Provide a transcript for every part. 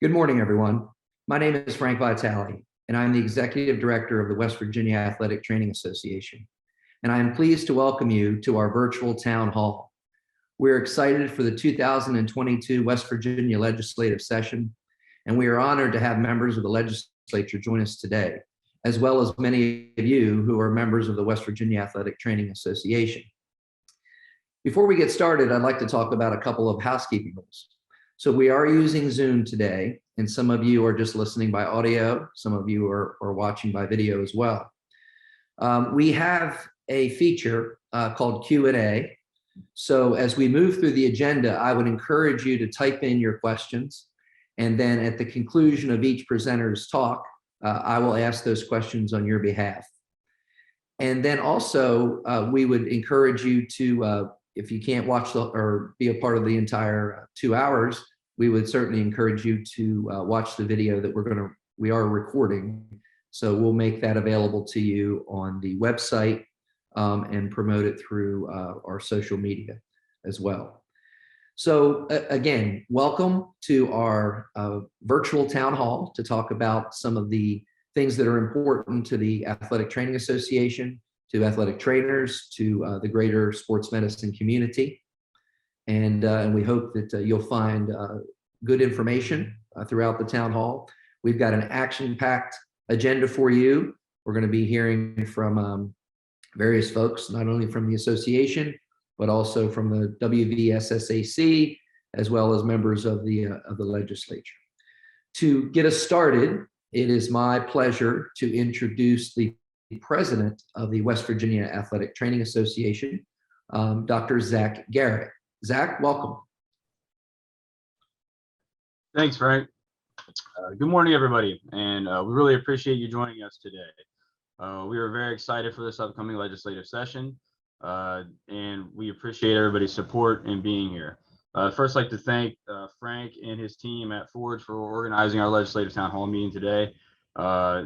Good morning, everyone. My name is Frank Vitale, and I'm the Executive Director of the West Virginia Athletic Training Association. And I am pleased to welcome you to our virtual town hall. We're excited for the 2022 West Virginia legislative session, and we are honored to have members of the legislature join us today, as well as many of you who are members of the West Virginia Athletic Training Association. Before we get started, I'd like to talk about a couple of housekeeping rules. So we are using Zoom today, and some of you are just listening by audio. Some of you are watching by video as well. We have a feature called Q&A. So as we move through the agenda, I would encourage you to type in your questions. And then at the conclusion of each presenter's talk, I will ask those questions on your behalf. And then also, we would encourage you to, if you can't watch or be a part of the entire 2 hours, we would certainly encourage you to watch the video that we are recording. So we'll make that available to you on the website and promote it through our social media as well. So again, welcome to our virtual town hall to talk about some of the things that are important to the Athletic Training Association, to athletic trainers, to the greater sports medicine community. And we hope that you'll find good information throughout the town hall. We've got an action-packed agenda for you. We're going to be hearing from various folks, not only from the association, but also from the WVSSAC, as well as members of the legislature. To get us started, it is my pleasure to introduce the president of the West Virginia Athletic Training Association, Dr. Zach Garrett. Zach, welcome. Thanks, Frank. Good morning, everybody, and we really appreciate you joining us today. We are very excited for this upcoming legislative session, and we appreciate everybody's support in being here. First, I'd like to thank Frank and his team at Forge for organizing our legislative town hall meeting today.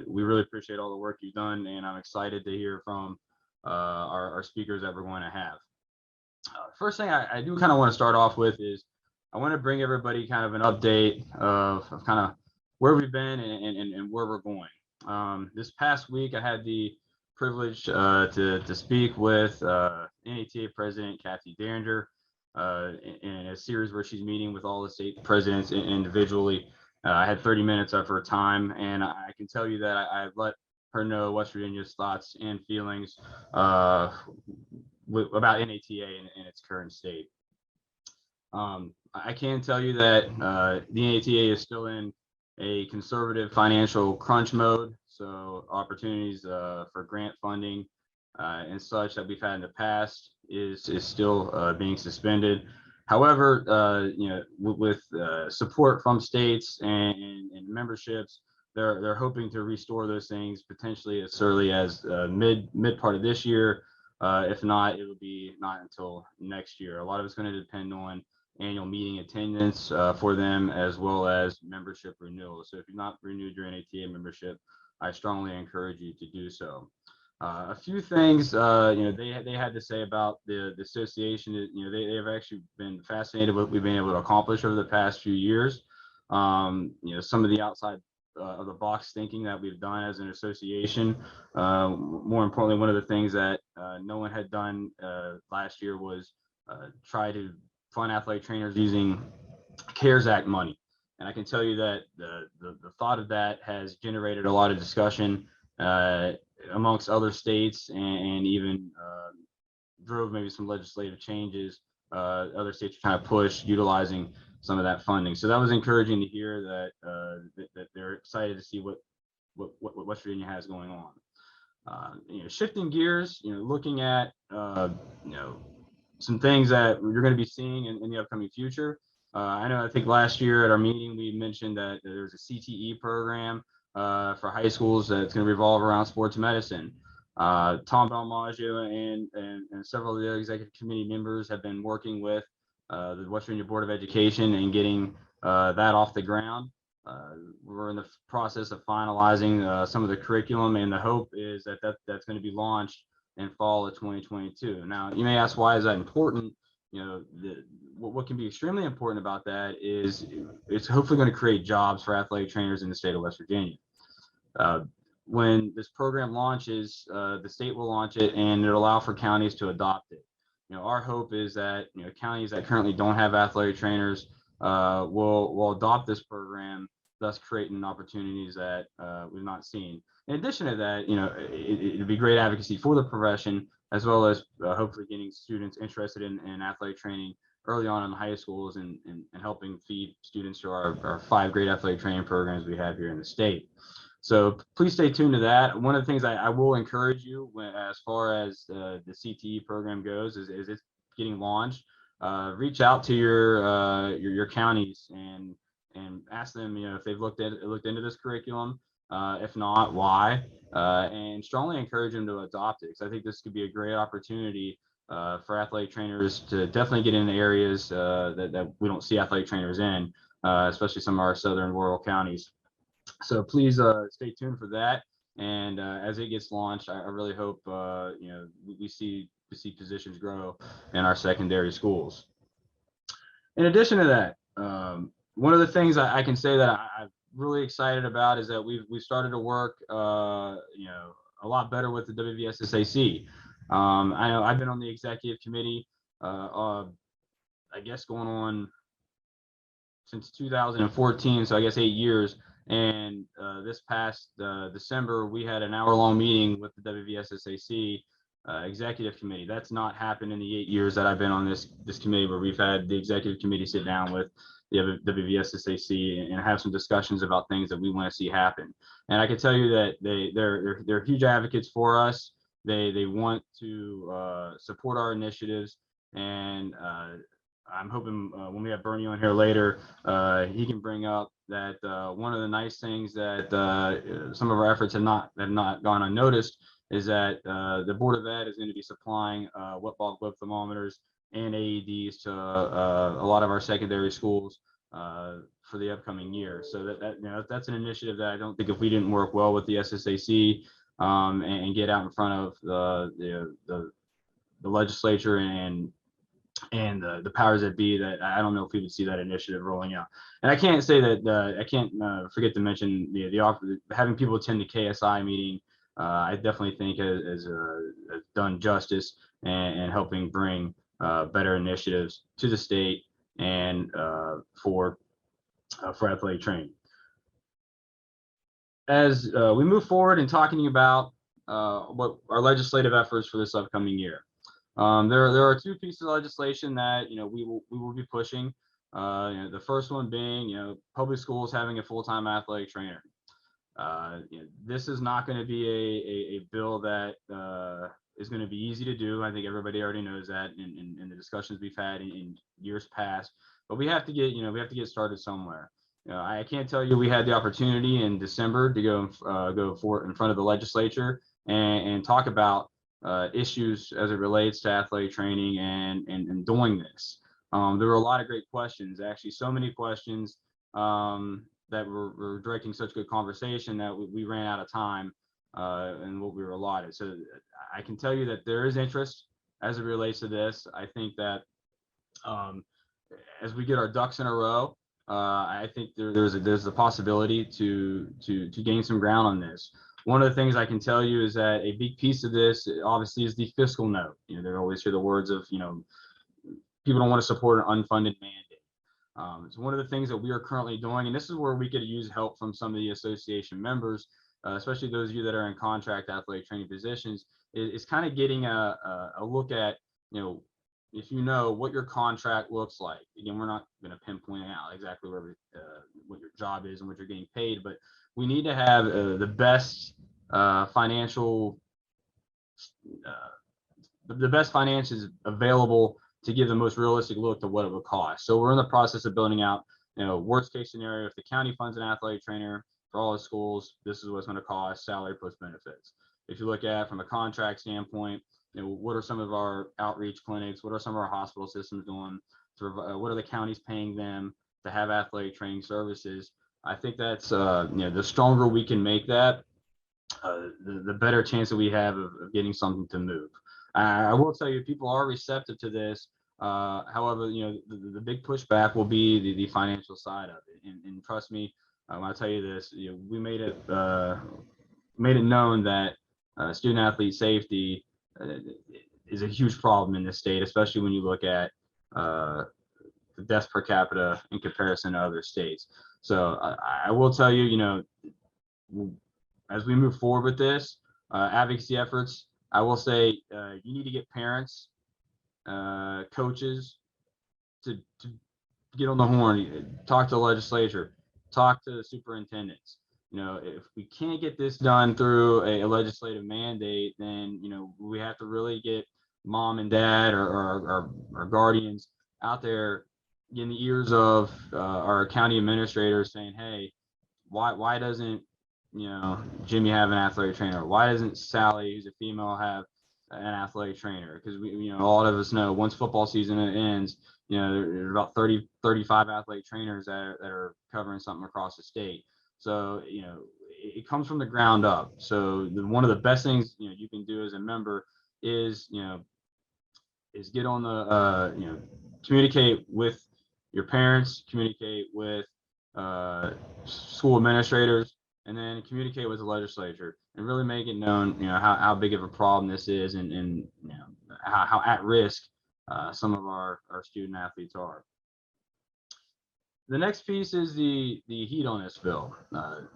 We really appreciate all the work you've done, and I'm excited to hear from our speakers that we're going to have. First thing I do kind of want to start off with is I want to bring everybody kind of an update of kind of where we've been and where we're going. This past week, I had the privilege to speak with NATA President Kathy Derringer in a series where she's meeting with all the state presidents individually. I had 30 minutes of her time, and I can tell you that I let her know West Virginia's thoughts and feelings about NATA in its current state. I can tell you that the NATA is still in a conservative financial crunch mode, so opportunities for grant funding and such that we've had in the past is still being suspended. However, with support from states and memberships, they're hoping to restore those things potentially as early as mid part of this year. If not, it will be not until next year. A lot of it's going to depend on annual meeting attendance for them, as well as membership renewal. So if you're not renewed your NATA membership, I strongly encourage you to do so. A few things they had to say about the association. They have actually been fascinated with what we've been able to accomplish over the past few years. Some of the outside of the box thinking that we've done as an association. More importantly, one of the things that no one had done last year was try to fund athletic trainers using CARES Act money. And I can tell you that the thought of that has generated a lot of discussion amongst other states, and even drove maybe some legislative changes. Other states are trying to push utilizing some of that funding. So that was encouraging to hear that they're excited to see what West Virginia has going on. Shifting gears, looking at some things that you're going to be seeing in the upcoming future. I think last year at our meeting we mentioned that there's a CTE program for high schools that's going to revolve around sports medicine. Tom Belmaggio and several of the executive committee members have been working with the West Virginia Board of Education and getting that off the ground. We're in the process of finalizing some of the curriculum, and the hope is that that's going to be launched in fall of 2022. Now, you may ask, why is that important? what can be extremely important about that is it's hopefully going to create jobs for athletic trainers in the state of West Virginia. When this program launches, the state will launch it, and it'll allow for counties to adopt it. Our hope is that counties that currently don't have athletic trainers will adopt this program, thus creating opportunities that we've not seen. In addition to that, it'd be great advocacy for the profession, as well as hopefully getting students interested in athletic training early on in high schools and helping feed students to our 5 great athletic training programs we have here in the state. So please stay tuned to that. One of the things I will encourage you as far as the CTE program goes is it's getting launched. Reach out to your counties and ask them, if they've looked into this curriculum. If not, why? And strongly encourage them to adopt it, because I think this could be a great opportunity for athletic trainers to definitely get into areas that we don't see athletic trainers in, especially some of our southern rural counties. So please stay tuned for that. And as it gets launched, I really hope we see positions grow in our secondary schools. In addition to that, one of the things I can say that I'm really excited about is that we've started to work a lot better with the WVSSAC. I know I've been on the executive committee, I guess going on since 2014, so I guess 8 years. And this past December, we had an hour-long meeting with the WVSSAC executive committee. That's not happened in the 8 years that I've been on this committee, where we've had the executive committee sit down with the WVSSAC and have some discussions about things that we want to see happen. And I can tell you that they're huge advocates for us. They want to support our initiatives, and I'm hoping when we have Bernie on here later, he can bring up that one of the nice things that some of our efforts have not gone unnoticed is that the Board of Ed is going to be supplying wet bulb growth thermometers and AEDs to a lot of our secondary schools for the upcoming year. So that's an initiative that I don't think, if we didn't work well with the SSAC and get out in front of the legislature and the powers that be, that I don't know if we would see that initiative rolling out. And I can't say that I can't forget to mention the offer, having people attend the KSI meeting. I definitely think has done justice and helping bring better initiatives to the state and for athletic training. As we move forward in talking about what our legislative efforts for this upcoming year. There are 2 pieces of legislation that we will be pushing. The first one being public schools having a full-time athletic trainer. This is not going to be a bill that is going to be easy to do. I think everybody already knows that in the discussions we've had in years past. But we have to get started somewhere. I can't tell you we had the opportunity in December to go forward in front of the legislature and talk about issues as it relates to athletic training and doing this. There were a lot of great questions, actually so many questions that were directing such good conversation that we ran out of time and what we were allotted. So I can tell you that there is interest as it relates to this. I think that as we get our ducks in a row, I think there's a possibility to gain some ground on this. One of the things I can tell you is that a big piece of this obviously is the fiscal note. They always hear the words of, people don't want to support an unfunded mandate. It's one of the things that we are currently doing, and this is where we could use help from some of the association members, especially those of you that are in contract athletic training positions, is kind of getting a look at, if what your contract looks like. Again, we're not going to pinpoint out exactly what your job is and what you're getting paid, but we need to have the best financials available to give the most realistic look to what it would cost. So we're in the process of building out, worst case scenario, if the county funds an athletic trainer for all the schools, this is what it's going to cost, salary plus benefits. If you look at from a contract standpoint, what are some of our outreach clinics? What are some of our hospital systems doing? What are the counties paying them to have athletic training services? I think that's, the stronger we can make that, the better chance that we have of getting something to move. I will tell you, people are receptive to this. However, the big pushback will be the financial side of it. And trust me, when I tell you this, we made it known that student athlete safety is a huge problem in this state, especially when you look at the deaths per capita in comparison to other states. So I will tell you, as we move forward with this advocacy efforts, I will say you need to get parents, coaches to get on the horn, talk to the legislature, talk to the superintendents. If we can't get this done through a legislative mandate, then we have to really get mom and dad or guardians out there in the ears of our county administrators saying, hey, why doesn't Jimmy have an athletic trainer? Why doesn't Sally, who's a female, have an athletic trainer? Because we a lot of us know once football season ends, there are about 30, 35 athletic trainers that are covering something across the state. So it comes from the ground up. So one of the best things you can do as a member is get on the communicate with your parents, communicate with school administrators, and then communicate with the legislature and really make it known, how big of a problem this is, and how at risk some of our student athletes are. The next piece is the heat on this bill.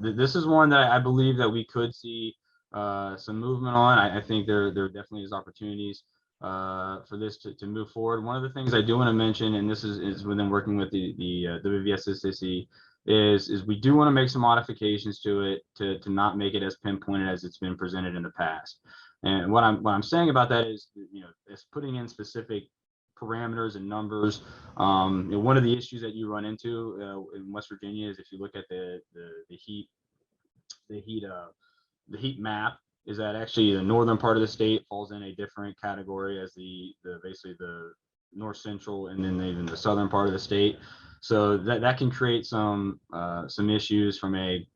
This is one that I believe that we could see some movement on. I think there definitely is opportunities for this to move forward. One of the things I do want to mention, and this is within working with the WVSSAC, is we do want to make some modifications to it to not make it as pinpointed as it's been presented in the past. And what I'm saying about that is, it's putting in specific parameters and numbers. One of the issues that you run into in West Virginia is if you look at the heat map, is that actually the northern part of the state falls in a different category as basically the north central, and then even the southern part of the state. So that can create some issues from a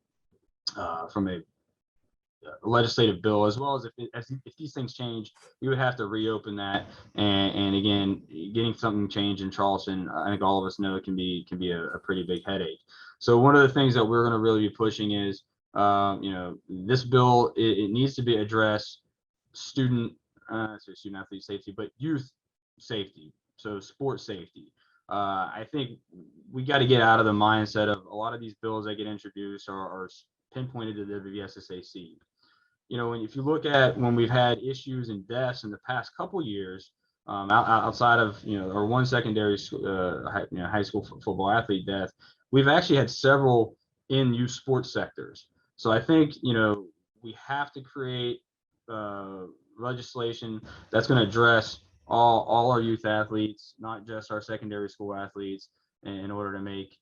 legislative bill, as well as if these things change, you would have to reopen that. And again, getting something changed in Charleston, I think all of us know it can be a pretty big headache. So one of the things that we're going to really be pushing is, this bill, it needs to be address student athlete safety, but youth safety, so sports safety. I think we got to get out of the mindset of a lot of these bills that get introduced are pinpointed to the WVSSAC. If you look at when we've had issues and deaths in the past couple years, outside of our one secondary high school football athlete death, we've actually had several in youth sports sectors. So I think we have to create legislation that's going to address all our youth athletes, not just our secondary school athletes, in order to make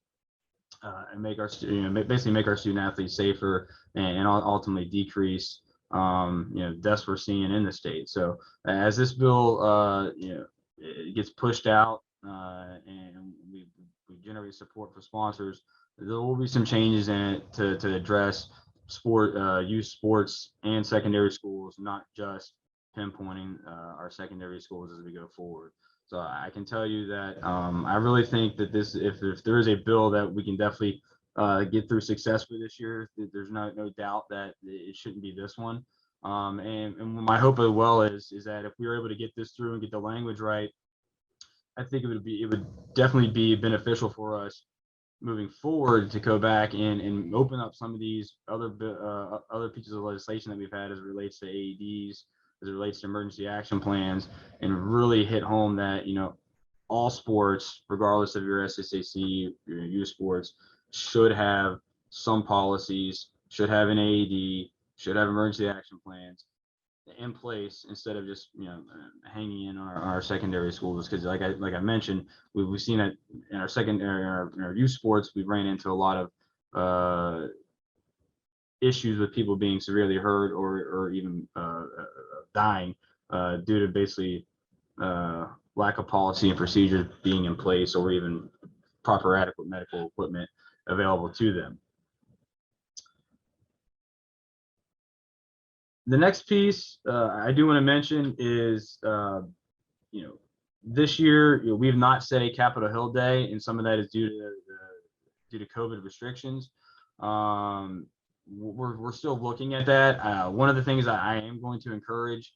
our basically make our student athletes safer, and ultimately decrease deaths we're seeing in the state. So as this bill it gets pushed out and we generate support for sponsors, there will be some changes in it to address youth sports and secondary schools, not just pinpointing our secondary schools as we go forward. So I can tell you that I really think that this, if there is a bill that we can definitely get through successfully this year, there's no doubt that it shouldn't be this one. And my hope as well is that if we were able to get this through and get the language right, I think it would definitely be beneficial for us moving forward to go back and open up some of these other pieces of legislation that we've had as it relates to AEDs, as it relates to emergency action plans, and really hit home that all sports, regardless of your SSAC, your youth sports, should have some policies, should have an AED, should have emergency action plans in place, instead of just hanging in our secondary schools. Because like I mentioned, we've seen it in our in our youth sports. We've ran into a lot of issues with people being severely hurt or even dying due to basically lack of policy and procedures being in place, or even proper adequate medical equipment available to them. The next piece I do want to mention is, This year, we have not set a Capitol Hill Day, and some of that is due to COVID restrictions. We're still looking at that. One of the things I am going to encourage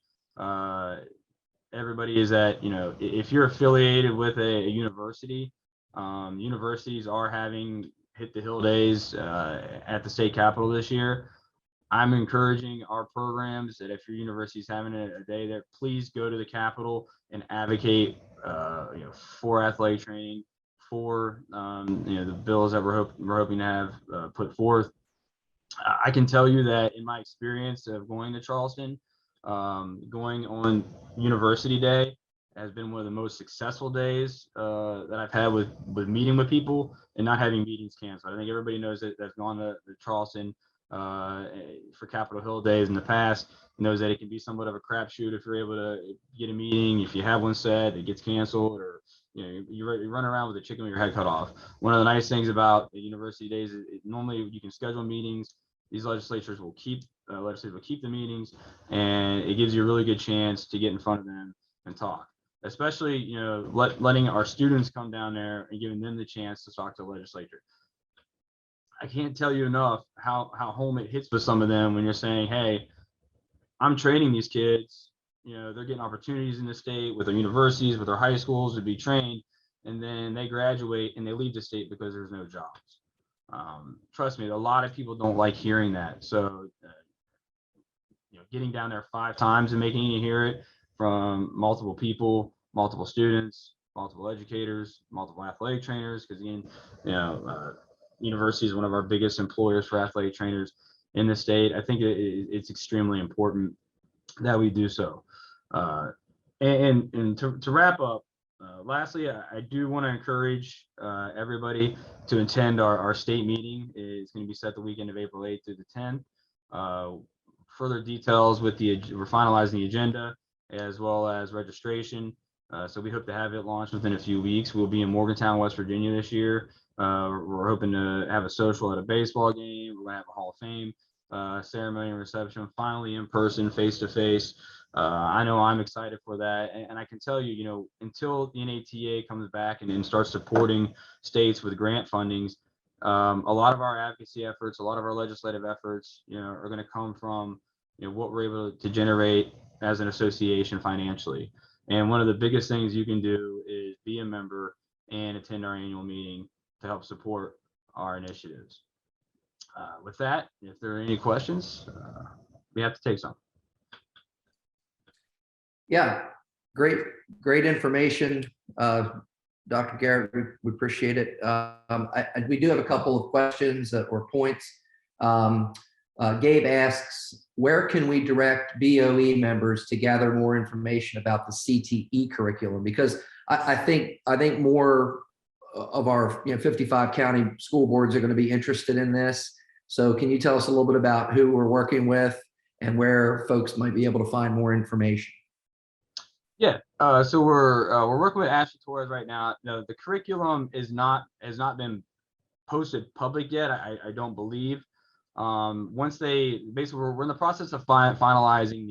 everybody is that, if you're affiliated with a university, universities are having hit the hill days at the state capitol this year. I'm encouraging our programs that if your university is having a day there, please go to the Capitol and advocate, for athletic training, for the bills that we're hoping to have put forth. I can tell you that in my experience of going to Charleston, going on University Day has been one of the most successful days that I've had with meeting with people and not having meetings canceled. I think everybody knows that's gone to Charleston for Capitol Hill days in the past, knows that it can be somewhat of a crapshoot if you're able to get a meeting. If you have one set, it gets canceled, or you run around with a chicken with your head cut off. One of the nice things about the university days is normally you can schedule meetings. These legislators will keep the meetings, and it gives you a really good chance to get in front of them and talk. Especially, letting our students come down there and giving them the chance to talk to the legislature. I can't tell you enough how home it hits with some of them when you're saying, hey, I'm training these kids, they're getting opportunities in the state with their universities, with their high schools to be trained, and then they graduate and they leave the state because there's no jobs. Trust me, a lot of people don't like hearing that. So, getting down there 5 times and making you hear it from multiple people, multiple students, multiple educators, multiple athletic trainers, because again, university is one of our biggest employers for athletic trainers in the state. I think it's extremely important that we do so. And to wrap up, lastly, I do want to encourage everybody to attend our state meeting. It's going to be set the weekend of April 8th through the 10th. Further details we're finalizing the agenda as well as registration. So we hope to have it launched within a few weeks. We'll be in Morgantown, West Virginia this year. We're hoping to have a social at a baseball game. We're going to have a Hall of Fame ceremony and reception, finally in person, face to face. I know I'm excited for that. And I can tell you, until the NATA comes back and starts supporting states with grant fundings, a lot of our advocacy efforts, a lot of our legislative efforts, are going to come from, what we're able to generate as an association financially. And one of the biggest things you can do is be a member and attend our annual meeting to help support our initiatives. With that, if there are any questions, we have to take some. Yeah, great information, Dr. Garrett. We appreciate it. We do have a couple of questions or points. Gabe asks, where can we direct BOE members to gather more information about the CTE curriculum? Because I think more of our 55 county school boards are going to be interested in this. So can you tell us a little bit about who we're working with and where folks might be able to find more information? Yeah, so we're working with Ashley Torres right now. The curriculum has not been posted public yet. I don't believe. Once we're in the process of finalizing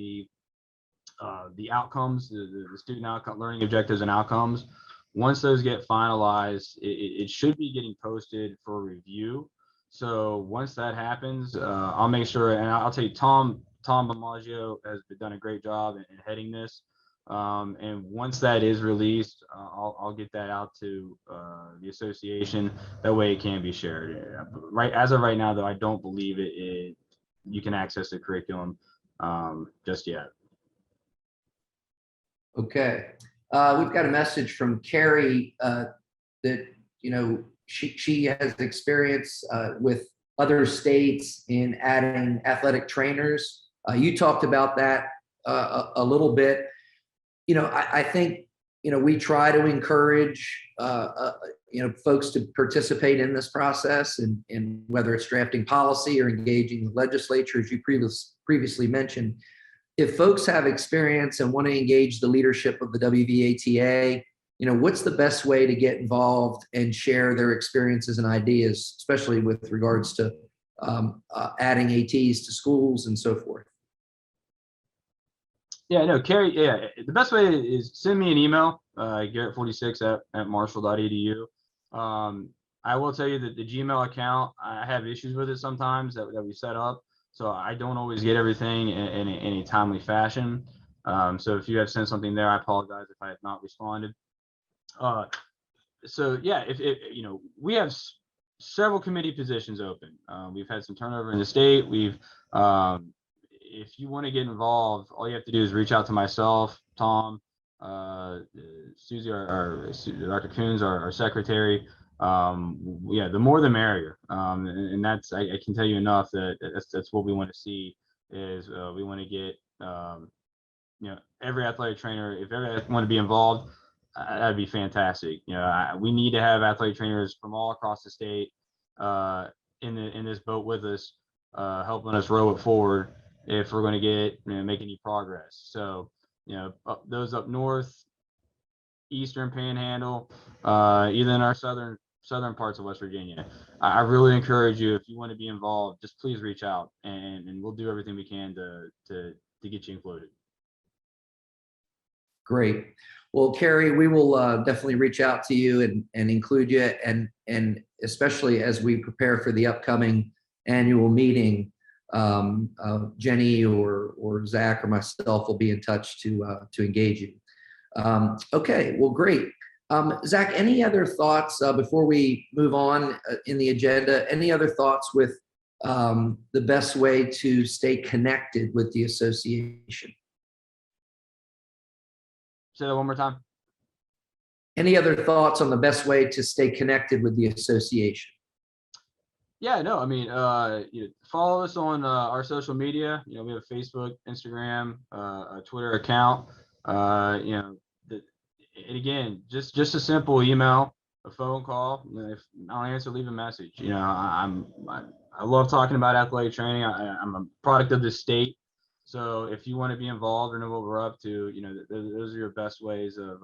the outcomes, the student outcome, learning objectives and outcomes. Once those get finalized, it should be getting posted for review. So once that happens, I'll make sure, and I'll tell you, Tom Bamaggio has done a great job in heading this. And once that is released, I'll get that out to the association. That way it can be shared. Right as of right now, though, I don't believe you can access the curriculum just yet. Okay. We've got a message from Carrie that, she has experience with other states in adding athletic trainers. You talked about that a little bit. I think, we try to encourage, folks to participate in this process, and whether it's drafting policy or engaging the legislature, as you previously mentioned. If folks have experience and want to engage the leadership of the WVATA, what's the best way to get involved and share their experiences and ideas, especially with regards to adding ATs to schools and so forth? Yeah, no, Carrie, yeah, the best way is send me an email, Garrett46 at marshall.edu. I will tell you that the Gmail account, I have issues with it sometimes that we set up. So I don't always get everything in a timely fashion. So if you have sent something there, I apologize if I have not responded. So yeah, if we have several committee positions open. We've had some turnover in the state. If you want to get involved, all you have to do is reach out to myself, Tom, Susie, or Dr. Coons, our secretary. Yeah, the more the merrier. And that's I can tell you enough that that's what we want to see is we want to get every athletic trainer. If everyone want to be involved, that'd be fantastic. We need to have athletic trainers from all across the state in this boat with us, helping us row it forward if we're going to get make any progress. So those up north, eastern panhandle, even in our southern parts of West Virginia, I really encourage you, if you want to be involved, just please reach out and we'll do everything we can to get you included. Great. Well, Carrie, we will definitely reach out to you and include you, and especially as we prepare for the upcoming annual meeting, Jenny or Zach or myself will be in touch to engage you. Okay, well, great. Zach, any other thoughts before we move on in the agenda? Any other thoughts with the best way to stay connected with the association? Say that one more time. Any other thoughts on the best way to stay connected with the association? Yeah, no, I mean, follow us on our social media. We have a Facebook, Instagram, a Twitter account. And again, just a simple email, a phone call. If I'll answer, leave a message. I love talking about athletic training. I'm a product of the state. So if you want to be involved or know what we're up to, those are your best ways of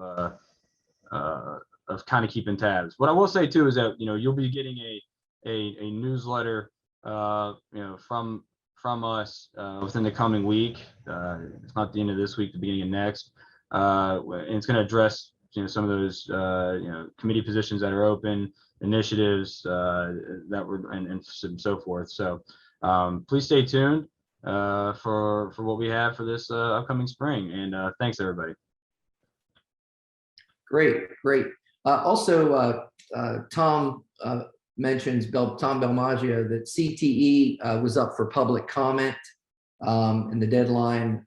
kind of keeping tabs. What I will say too is that you'll be getting a newsletter from us within the coming week. It's not the end of this week, the beginning of next, and it's going to address some of those committee positions that are open, initiatives that were and so forth. So please stay tuned for what we have for this upcoming spring. And thanks, everybody. Great. Also, Tom mentions Tom Belmaggio that CTE was up for public comment, and the deadline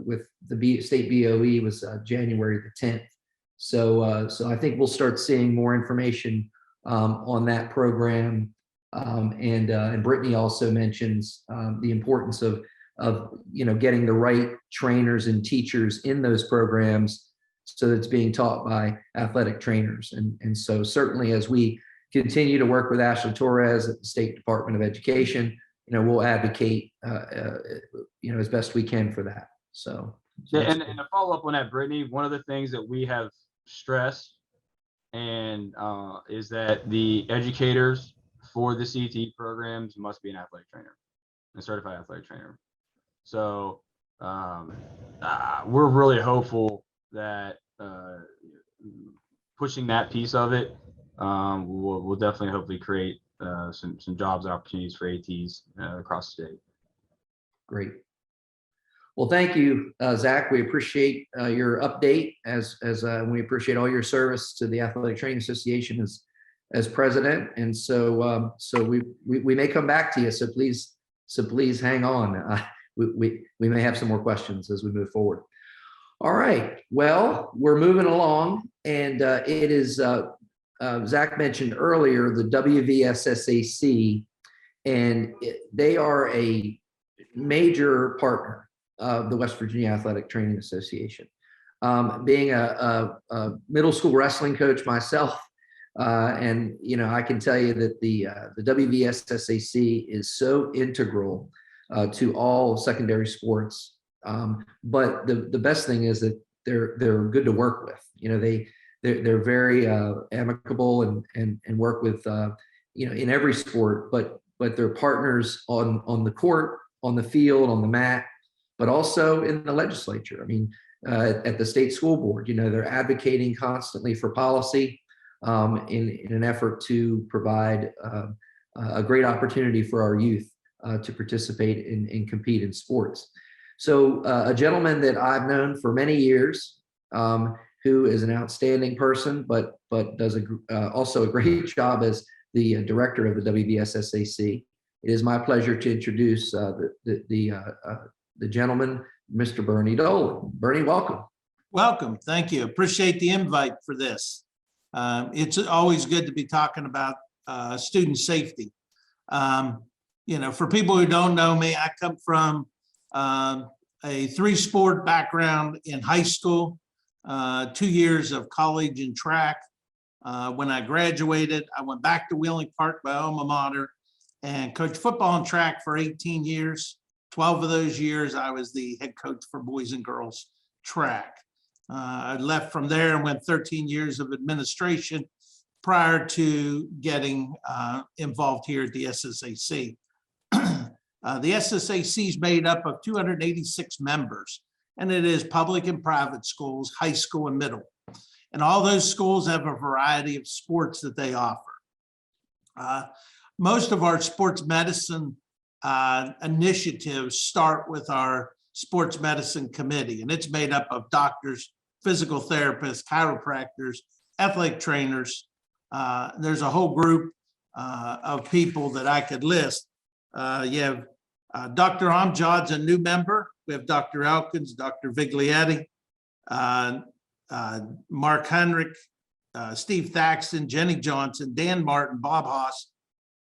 with the state BOE was January the 10th. So I think we'll start seeing more information on that program. And Brittany also mentions the importance of getting the right trainers and teachers in those programs so that it's being taught by athletic trainers. And so certainly as we continue to work with Ashley Torres at the State Department of Education, we'll advocate as best we can for that. So yeah, and to follow up on that, Brittany, one of the things that we have stressed and is that the educators for the CTE programs must be an athletic trainer, a certified athletic trainer. So we're really hopeful that pushing that piece of it will definitely hopefully create some jobs and opportunities for ATs across the state. Great. Well, thank you, Zach. We appreciate your update as we appreciate all your service to the Athletic Training Association as president. And so we may come back to you. So please hang on. We may have some more questions as we move forward. All right. Well, we're moving along, and it is Zach mentioned earlier the WVSSAC, and they are a major partner of the West Virginia Athletic Training Association. Being a middle school wrestling coach myself, and I can tell you that the WVSSAC is so integral to all secondary sports. But the best thing is that they're good to work with. They're very amicable and work with in every sport, but they're partners on the court, on the field, on the mat. but also in the legislature. I mean, at the state school board, they're advocating constantly for policy in an effort to provide a great opportunity for our youth to participate and compete in sports. So a gentleman that I've known for many years, who is an outstanding person, but does also a great job as the director of the WVSSAC. It is my pleasure to introduce the gentleman, Mr. Bernie Dolan. Bernie, welcome. Welcome. Thank you. Appreciate the invite for this. It's always good to be talking about student safety. For people who don't know me, I come from a 3-sport background in high school, 2 years of college and track. When I graduated, I went back to Wheeling Park, my alma mater, and coached football and track for 18 years. 12 of those years, I was the head coach for boys and girls track. I left from there and went 13 years of administration prior to getting involved here at the SSAC. The SSAC is made up of 286 members, and it is public and private schools, high school and middle. And all those schools have a variety of sports that they offer. Most of our sports medicine initiatives start with our sports medicine committee, and it's made up of doctors, physical therapists, chiropractors, athletic trainers. There's a whole group of people that I could list. You have Dr. Amjad's a new member. We have Dr. Elkins, Dr. Viglietti, Mark Henrik, Steve Thaxton, Jenny Johnson, Dan Martin, Bob Haas,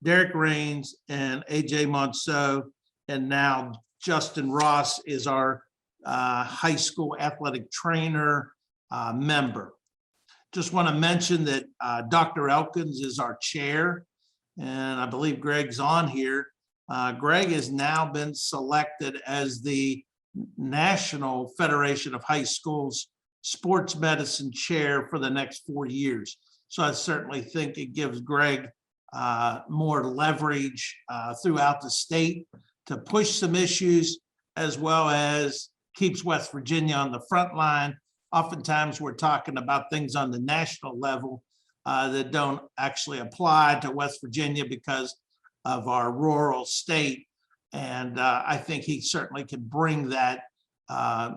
Derek Rains, and AJ Monceau. And now Justin Ross is our high school athletic trainer member. Just want to mention that Dr. Elkins is our chair, and I believe Greg's on here. Greg has now been selected as the National Federation of High Schools Sports Medicine Chair for the next 4 years. So I certainly think it gives Greg more leverage throughout the state to push some issues, as well as keeps West Virginia on the front line. Oftentimes we're talking about things on the national level that don't actually apply to West Virginia because of our rural state. And I think he certainly can bring that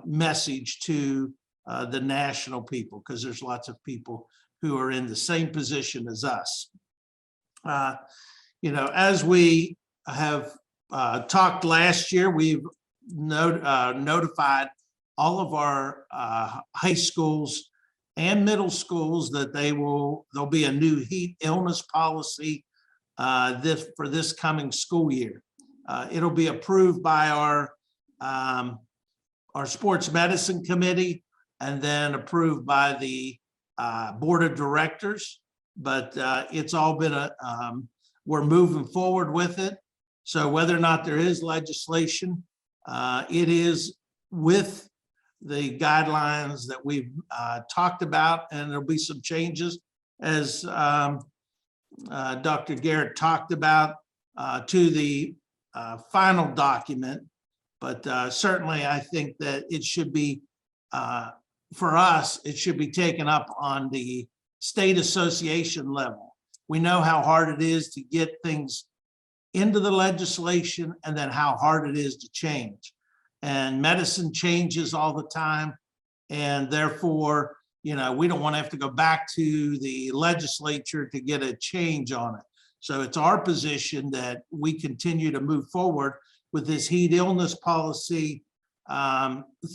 message to the national people, because there's lots of people who are in the same position as us. As we have talked last year, we've notified all of our high schools and middle schools that there'll be a new heat illness policy for this coming school year. It'll be approved by our sports medicine committee and then approved by the board of directors. But it's all been we're moving forward with it. So whether or not there is legislation, it is with the guidelines that we've talked about, and there'll be some changes as Dr. Garrett talked about to the final document. But certainly I think that it should be, for us, it should be taken up on the state association level. We know how hard it is to get things into the legislation, and then how hard it is to change. And medicine changes all the time. And therefore, we don't want to have to go back to the legislature to get a change on it. So it's our position that we continue to move forward with this heat illness policy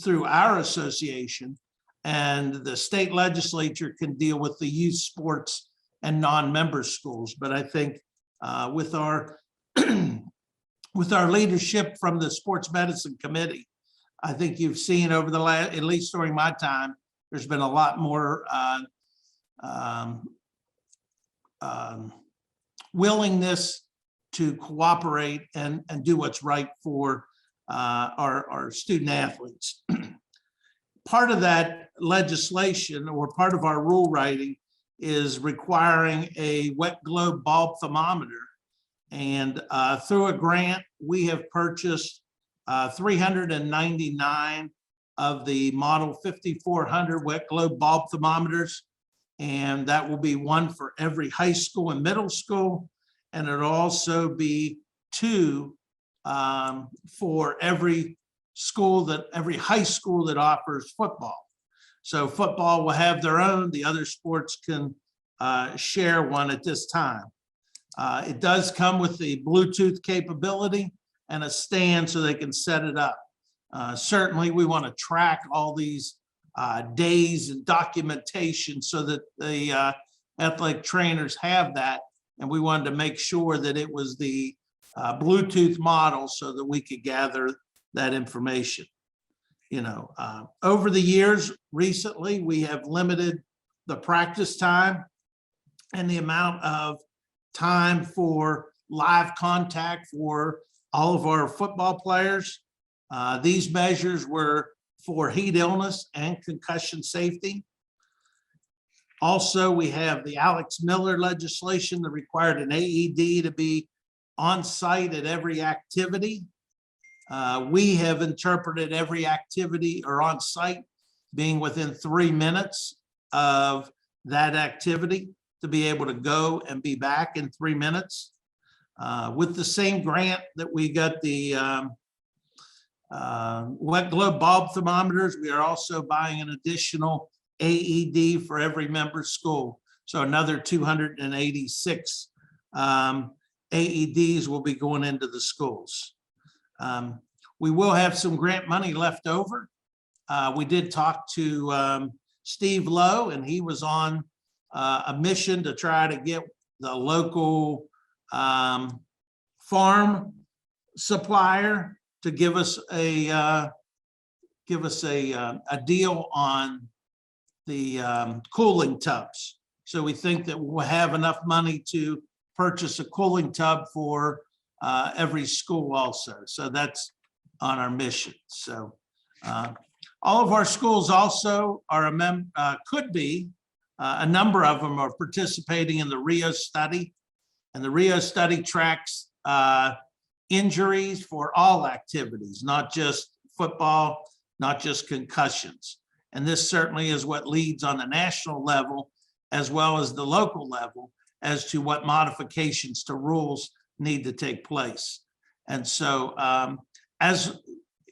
through our association, and the state legislature can deal with the youth sports and non-member schools. But I think with our with our leadership from the sports medicine committee, I think you've seen over the last, at least during my time, there's been a lot more willingness to cooperate and do what's right for our student athletes. Part of that legislation, or part of our rule writing, is requiring a wet globe bulb thermometer. And through a grant, we have purchased 399 of the model 5400 wet globe bulb thermometers. And that will be one for every high school and middle school. And it'll also be two for every high school that offers football. So football will have their own, the other sports can share one at this time. It does come with the Bluetooth capability and a stand so they can set it up. Certainly we want to track all these days and documentation so that the athletic trainers have that. And we wanted to make sure that it was the Bluetooth model so that we could gather that information. Over the years, recently, we have limited the practice time and the amount of time for live contact for all of our football players. These measures were for heat illness and concussion safety. Also, we have the Alex Miller legislation that required an AED to be on site at every activity. We have interpreted every activity or on site being within 3 minutes of that activity to be able to go and be back in 3 minutes. With the same grant that we got the wet globe bulb thermometers, we are also buying an additional AED for every member school. So another 286 AEDs will be going into the schools. We will have some grant money left over. We did talk to Steve Lowe, and he was on a mission to try to get the local farm supplier to give us a deal on the cooling tubs. So we think that we'll have enough money to purchase a cooling tub for every school also. So that's on our mission. So all of our schools also are could be, a number of them are participating in the RIO study. And the RIO study tracks injuries for all activities, not just football, not just concussions. And this certainly is what leads on the national level as well as the local level as to what modifications to rules need to take place. And so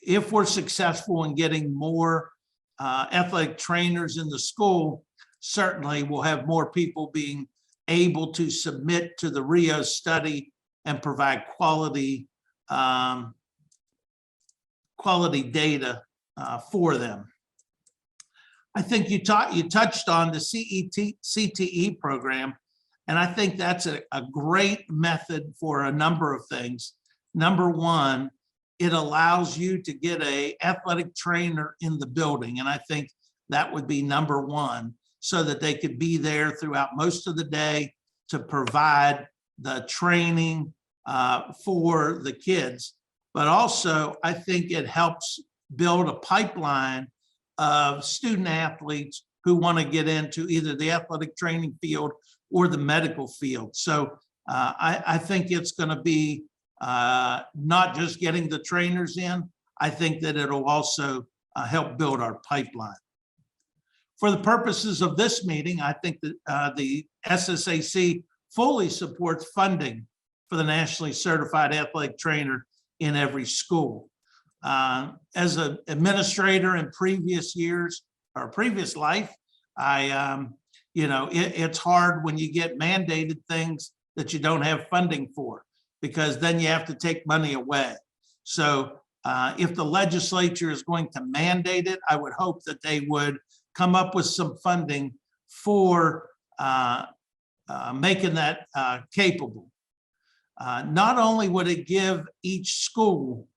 if we're successful in getting more athletic trainers in the school, certainly we'll have more people being able to submit to the RIO study and provide quality data for them. I think you touched on the CTE program, and I think that's a great method for a number of things. Number one, it allows you to get an athletic trainer in the building, and I think that would be number one, so that they could be there throughout most of the day to provide the training for the kids. But also, I think it helps build a pipeline of student athletes who want to get into either the athletic training field or the medical field. So I think it's going to be not just getting the trainers in, I think that it'll also help build our pipeline. For the purposes of this meeting, I think that the SSAC fully supports funding for the nationally certified athletic trainer in every school. As an administrator in previous years or previous life, it's hard when you get mandated things that you don't have funding for, because then you have to take money away. So if the legislature is going to mandate it, I would hope that they would come up with some funding for making that capable. Not only would it give each school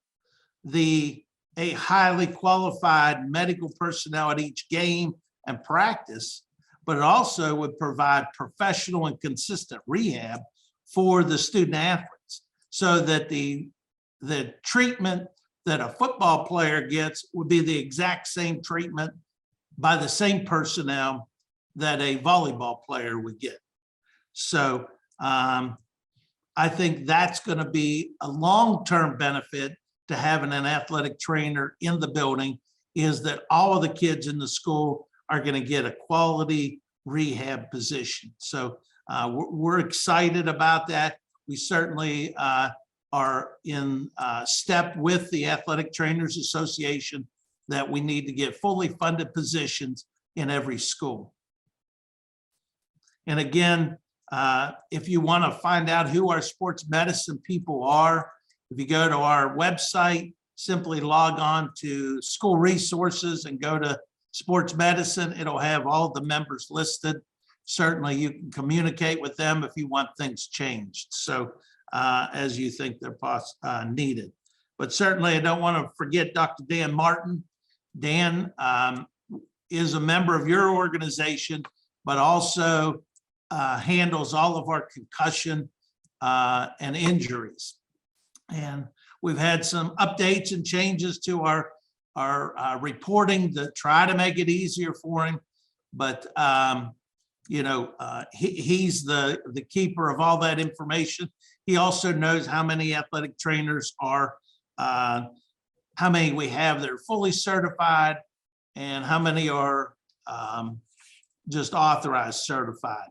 a highly qualified medical personnel at each game and practice, but it also would provide professional and consistent rehab for the student athletes, so that the treatment that a football player gets would be the exact same treatment by the same personnel that a volleyball player would get. So I think that's going to be a long-term benefit to having an athletic trainer in the building is that all of the kids in the school are going to get a quality rehab position. So we're excited about that. We certainly are in step with the Athletic Trainers Association that we need to get fully funded positions in every school. And again, if you want to find out who our sports medicine people are, if you go to our website, simply log on to school resources and go to sports medicine. It'll have all the members listed. Certainly you can communicate with them if you want things changed. So as you think they're needed. But certainly I don't want to forget Dr. Dan Martin. Dan is a member of your organization, but also handles all of our concussion and injuries. And we've had some updates and changes to our reporting to try to make it easier for him. But he's the keeper of all that information. He also knows how many athletic trainers are, how many we have that are fully certified, and how many are just authorized certified.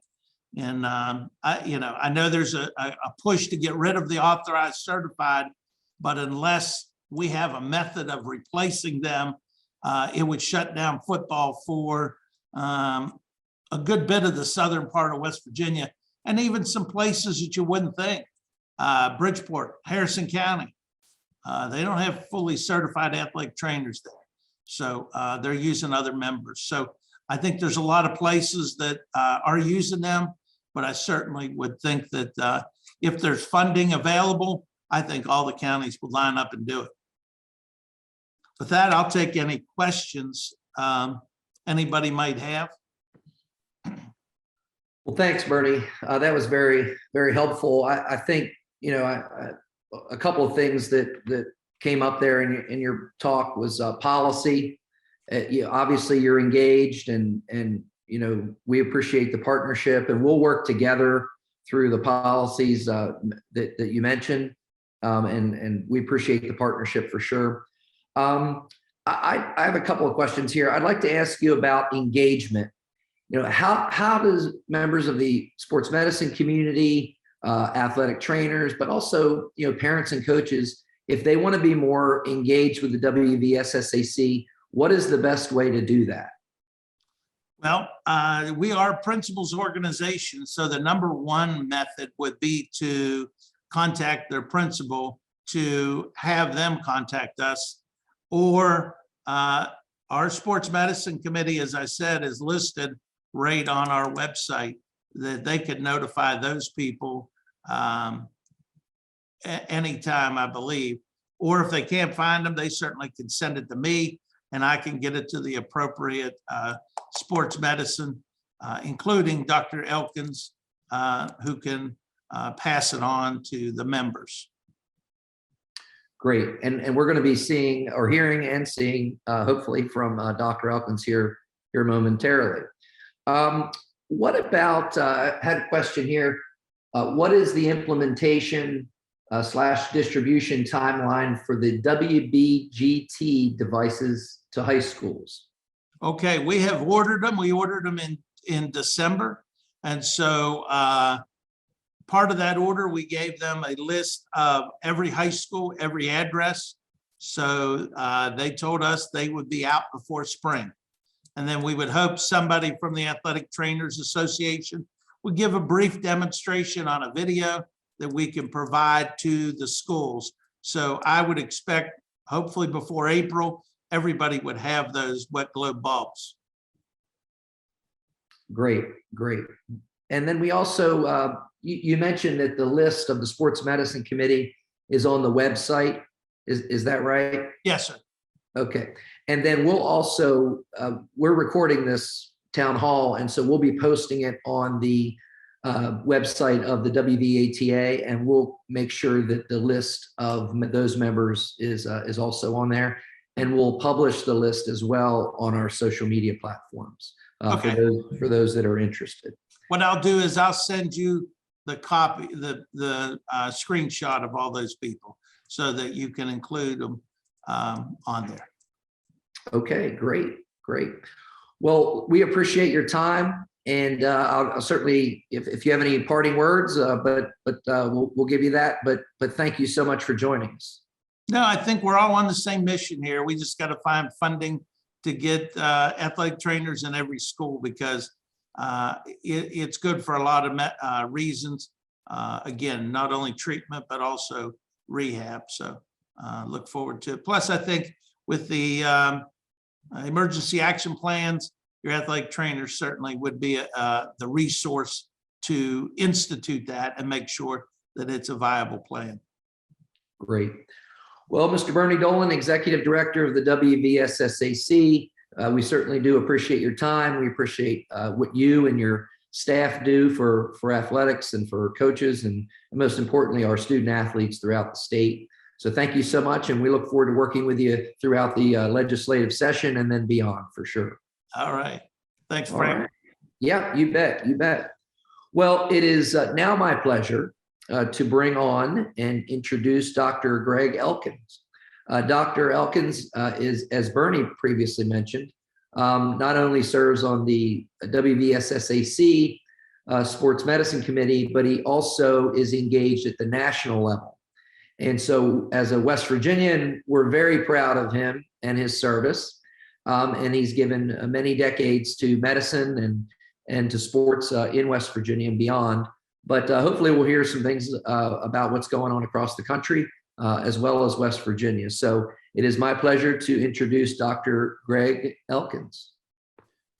And I know there's a push to get rid of the authorized certified, but unless we have a method of replacing them, it would shut down football for a good bit of the southern part of West Virginia, and even some places that you wouldn't think. Bridgeport, Harrison County, they don't have fully certified athletic trainers there. So they're using other members. So I think there's a lot of places that are using them, but I certainly would think that if there's funding available, I think all the counties would line up and do it. With that, I'll take any questions anybody might have. Well, thanks, Bernie. That was very, very helpful. I think, a couple of things that came up there in your talk was policy. Obviously you're engaged and we appreciate the partnership, and we'll work together through the policies that you mentioned. And we appreciate the partnership for sure. I have a couple of questions here. I'd like to ask you about engagement. How does members of the sports medicine community, athletic trainers, but also, parents and coaches, if they want to be more engaged with the WVSSAC, what is the best way to do that? Well, we are a principals organization, so the number one method would be to contact their principal to have them contact us, or our sports medicine committee, as I said, is listed right on our website, that they could notify those people anytime, I believe. Or if they can't find them, they certainly can send it to me, and I can get it to the appropriate sports medicine, including Dr. Elkins, who can pass it on to the members. Great. And we're going to be seeing or hearing and seeing, hopefully, from Dr. Elkins here momentarily. What about, I had a question here. What is the implementation / distribution timeline for the WBGT devices to high schools? Okay, we have ordered them. We ordered them in December. And so part of that order, we gave them a list of every high school, every address. So they told us they would be out before spring. And then we would hope somebody from the Athletic Trainers Association would give a brief demonstration on a video that we can provide to the schools. So I would expect, hopefully before April, everybody would have those wet globe bulbs. Great. And then we also, you mentioned that the list of the Sports Medicine Committee is on the website. Is that right? Yes, sir. Okay. And then we'll also, we're recording this town hall, and so we'll be posting it on the website of the WVATA, and we'll make sure that the list of those members is also on there, and we'll publish the list as well on our social media platforms Okay. for those that are interested. What I'll do is I'll send you the copy, the screenshot of all those people. so that you can include them on there. Okay, great, great. Well, we appreciate your time, and I'll certainly, if you have any parting words, but we'll give you that. But thank you so much for joining us. No, I think we're all on the same mission here. We just got to find funding to get athletic trainers in every school, because it's good for a lot of reasons. Again, not only treatment, but also rehab. So look forward to it. Plus, I think with the emergency action plans, your athletic trainers certainly would be the resource to institute that and make sure that it's a viable plan. Great. Well, Mr. Bernie Dolan, Executive Director of the WVSSAC, we certainly do appreciate your time. We appreciate what you and your staff do for athletics and for coaches, and most importantly, our student athletes throughout the state. So thank you so much, and we look forward to working with you throughout the legislative session and then beyond, for sure. All right. Thanks, Frank. All right. Yeah, you bet. You bet. Well, it is now my pleasure to bring on and introduce Dr. Greg Elkins. Dr. Elkins is, as Bernie previously mentioned, not only serves on the WVSSAC Sports Medicine Committee, but he also is engaged at the national level. And so as a West Virginian, we're very proud of him and his service. And he's given many decades to medicine and to sports in West Virginia and beyond. But hopefully we'll hear some things about what's going on across the country, as well as West Virginia. So it is my pleasure to introduce Dr. Greg Elkins.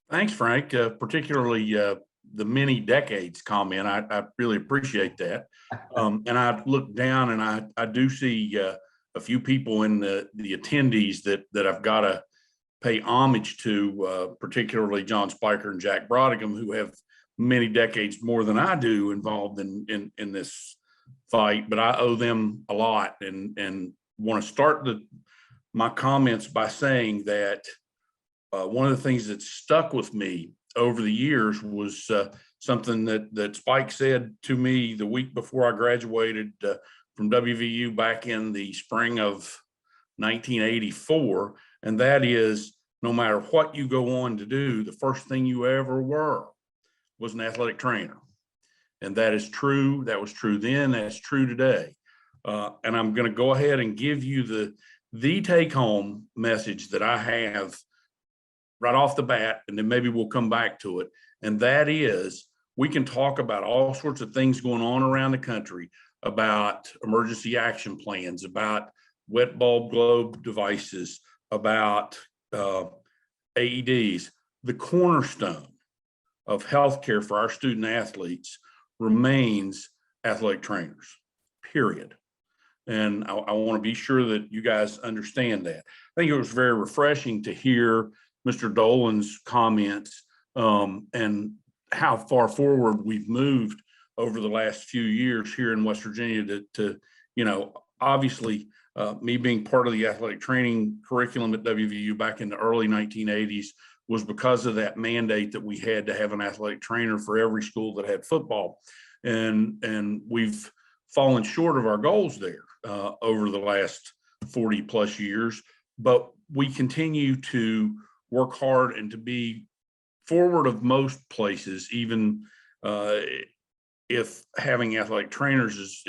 Thanks, Frank, particularly the many decades comment. I really appreciate that. And I look down and I do see a few people in the attendees that I've got to pay homage to, particularly John Spiker and Jack Brodigam, who have many decades more than I do involved in this fight, but I owe them a lot, and want to start my comments by saying that one of the things that stuck with me over the years was something that Spike said to me the week before I graduated from WVU back in the spring of 1984, and that is, no matter what you go on to do, the first thing you ever were was an athletic trainer. And that is true. That was true then. That's true today. And I'm going to go ahead and give you the take-home message that I have right off the bat, and then maybe we'll come back to it. And that is, we can talk about all sorts of things going on around the country, about emergency action plans, about wet bulb globe devices, about AEDs. The cornerstone of healthcare for our student athletes remains athletic trainers, period. And I want to be sure that you guys understand that. I think it was very refreshing to hear Mr. Dolan's comments and how far forward we've moved over the last few years here in West Virginia to obviously me being part of the athletic training curriculum at WVU back in the early 1980s was because of that mandate that we had to have an athletic trainer for every school that had football. And we've fallen short of our goals there over the last 40 plus years, but we continue to work hard and to be forward of most places, even if having athletic trainers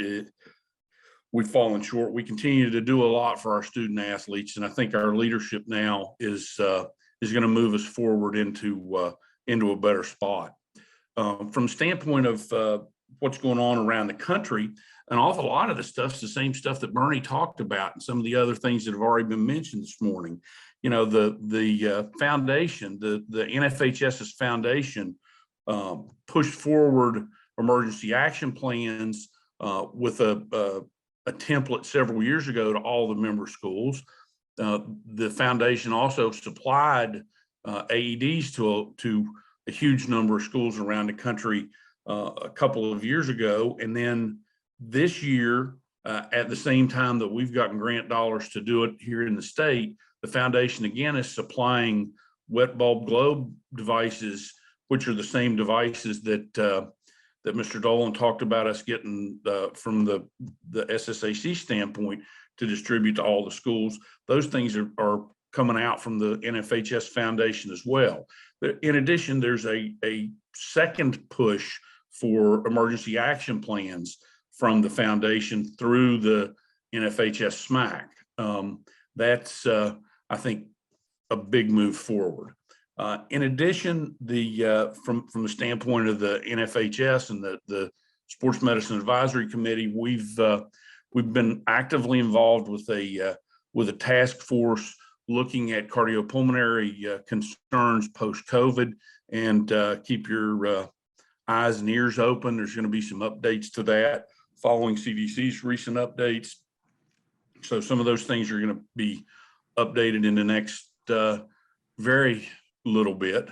we've fallen short. We continue to do a lot for our student athletes, and I think our leadership now is going to move us forward into a better spot. From standpoint of what's going on around the country, an awful lot of the stuff's the same stuff that Bernie talked about, and some of the other things that have already been mentioned this morning. The foundation, the NFHS's foundation pushed forward emergency action plans with a template several years ago to all the member schools. The foundation also supplied AEDs to a huge number of schools around the country a couple of years ago. And then this year, at the same time that we've gotten grant dollars to do it here in the state, the foundation again is supplying wet bulb globe devices, which are the same devices that Mr. Dolan talked about us getting from the SSAC standpoint to distribute to all the schools. Those things are coming out from the NFHS Foundation as well. In addition, there's a second push for emergency action plans from the foundation through the NFHS SMAC. That's, I think, a big move forward. In addition, from the standpoint of the NFHS and the Sports Medicine Advisory Committee, we've been actively involved with a task force looking at cardiopulmonary concerns post-COVID, and keep your eyes and ears open. There's going to be some updates to that following CDC's recent updates. So some of those things are going to be updated in the next very little bit.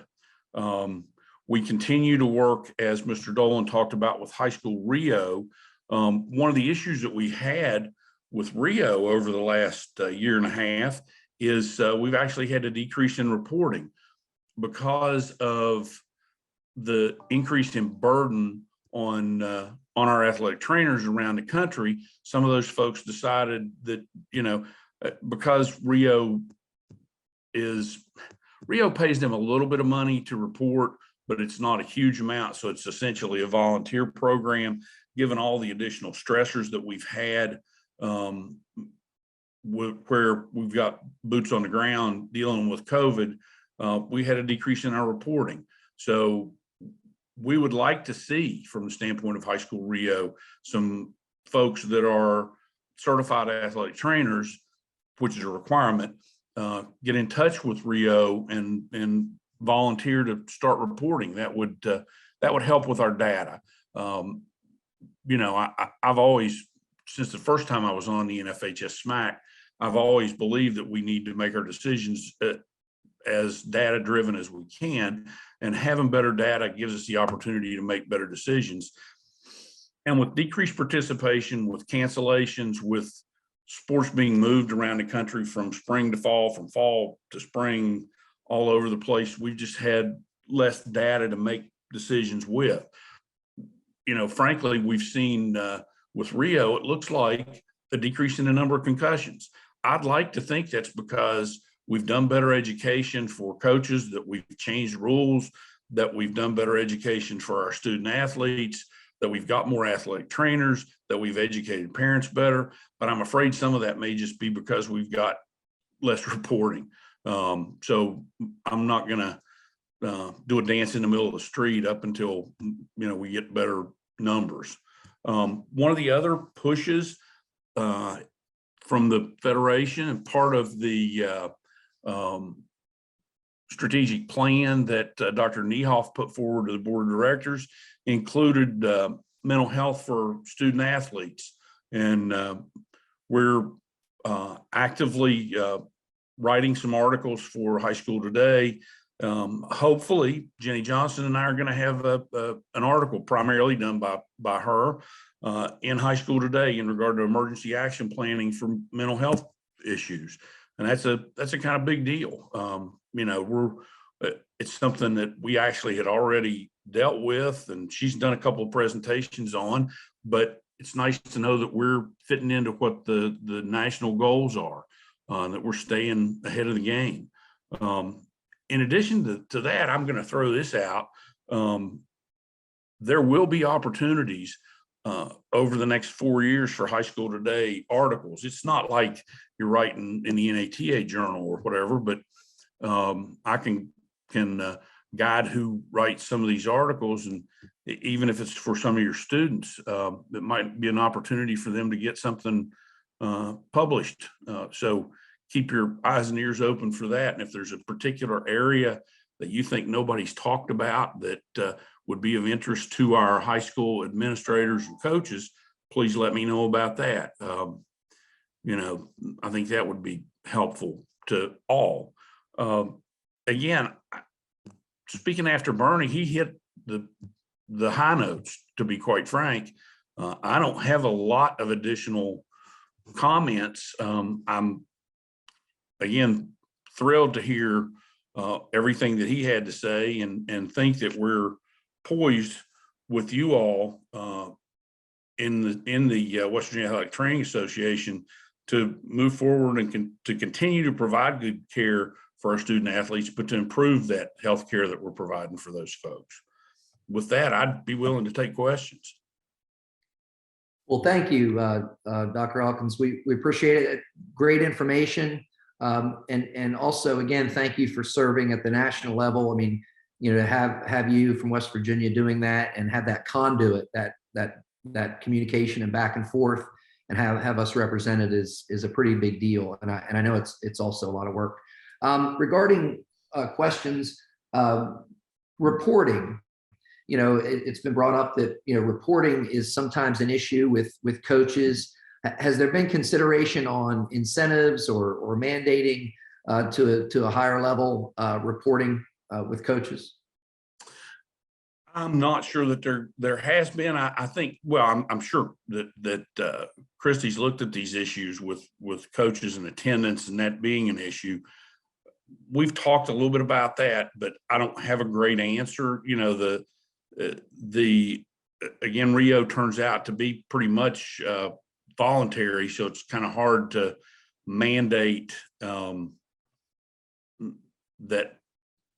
We continue to work, as Mr. Dolan talked about, with high school Rio. One of the issues that we had with Rio over the last year and a half is we've actually had a decrease in reporting because of the increase in burden on our athletic trainers around the country. Some of those folks decided that, because Rio pays them a little bit of money to report, but it's not a huge amount. So it's essentially a volunteer program. Given all the additional stressors that we've had, where we've got boots on the ground dealing with COVID, we had a decrease in our reporting. So we would like to see, from the standpoint of high school Rio, some folks that are certified athletic trainers, which is a requirement, get in touch with Rio and volunteer to start reporting. That would help with our data. I've always, since the first time I was on the NFHS SMAC, I've always believed that we need to make our decisions as data driven as we can, and having better data gives us the opportunity to make better decisions. And with decreased participation, with cancellations, with sports being moved around the country from spring to fall, from fall to spring, all over the place, we've just had less data to make decisions with. Frankly, we've seen with Rio, it looks like a decrease in the number of concussions. I'd like to think that's because we've done better education for coaches, that we've changed rules, that we've done better education for our student athletes, that we've got more athletic trainers, that we've educated parents better. But I'm afraid some of that may just be because we've got less reporting. So I'm not going to do a dance in the middle of the street up until, we get better numbers. One of the other pushes from the Federation, and part of the strategic plan that Dr. Niehoff put forward to the board of directors, included mental health for student athletes. And we're actively writing some articles for High School Today. Hopefully, Jenny Johnson and I are going to have an article primarily done by her in High School Today in regard to emergency action planning for mental health issues. And that's a kind of big deal. It's something that we actually had already dealt with, and she's done a couple of presentations on, but it's nice to know that we're fitting into what the national goals are, that we're staying ahead of the game. In addition to that, I'm going to throw this out. There will be opportunities over the next 4 years for High School Today articles. It's not like you're writing in the NATA journal or whatever, but I can guide who writes some of these articles, and even if it's for some of your students, it might be an opportunity for them to get something published. So keep your eyes and ears open for that. And if there's a particular area that you think nobody's talked about that would be of interest to our high school administrators and coaches, please let me know about that. I think that would be helpful to all. Again, speaking after Bernie, he hit the high notes, to be quite frank. I don't have a lot of additional comments. I'm, again, thrilled to hear everything that he had to say, and think that we're poised with you all in the West Virginia Athletic Training Association to move forward and to continue to provide good care for our student athletes, but to improve that health care that we're providing for those folks. With that, I'd be willing to take questions. Well, thank you, Dr. Elkins. We appreciate it. Great information. And also, again, thank you for serving at the national level. I mean, you know, to have you from West Virginia doing that and have that conduit, that communication and back and forth, and have us represented is a pretty big deal. And I know it's also a lot of work. Regarding questions, reporting, you know, it's been brought up that, you know, reporting is sometimes an issue with coaches. Has there been consideration on incentives or mandating to a higher level reporting with coaches? I'm not sure that there has been. I think, well, I'm sure that Christie's looked at these issues with coaches and attendance and that being an issue. We've talked a little bit about that, but I don't have a great answer. You know, again, Rio turns out to be pretty much voluntary, so it's kind of hard to mandate that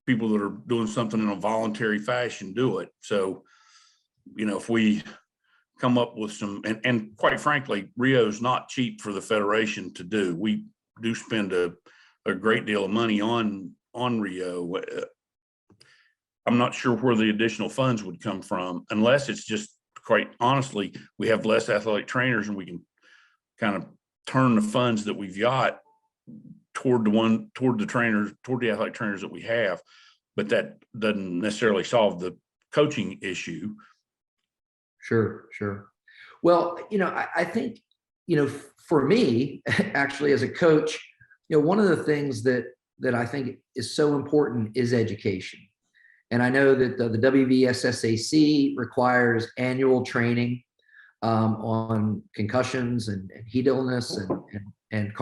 people that are doing something in a voluntary fashion do it. So, you know, if we come up with some, and quite frankly, Rio's not cheap for the Federation to do. We do spend a great deal of money on Rio. I'm not sure where the additional funds would come from, unless it's just, quite honestly, we have less athletic trainers and we can kind of turn the funds that we've got toward the athletic trainers that we have, but that doesn't necessarily solve the coaching issue. Sure. Well, you know, I think, you know, for me, actually, as a coach, you know, one of the things that I think is so important is education. And I know that the WVSSAC requires annual training on concussions and heat illness and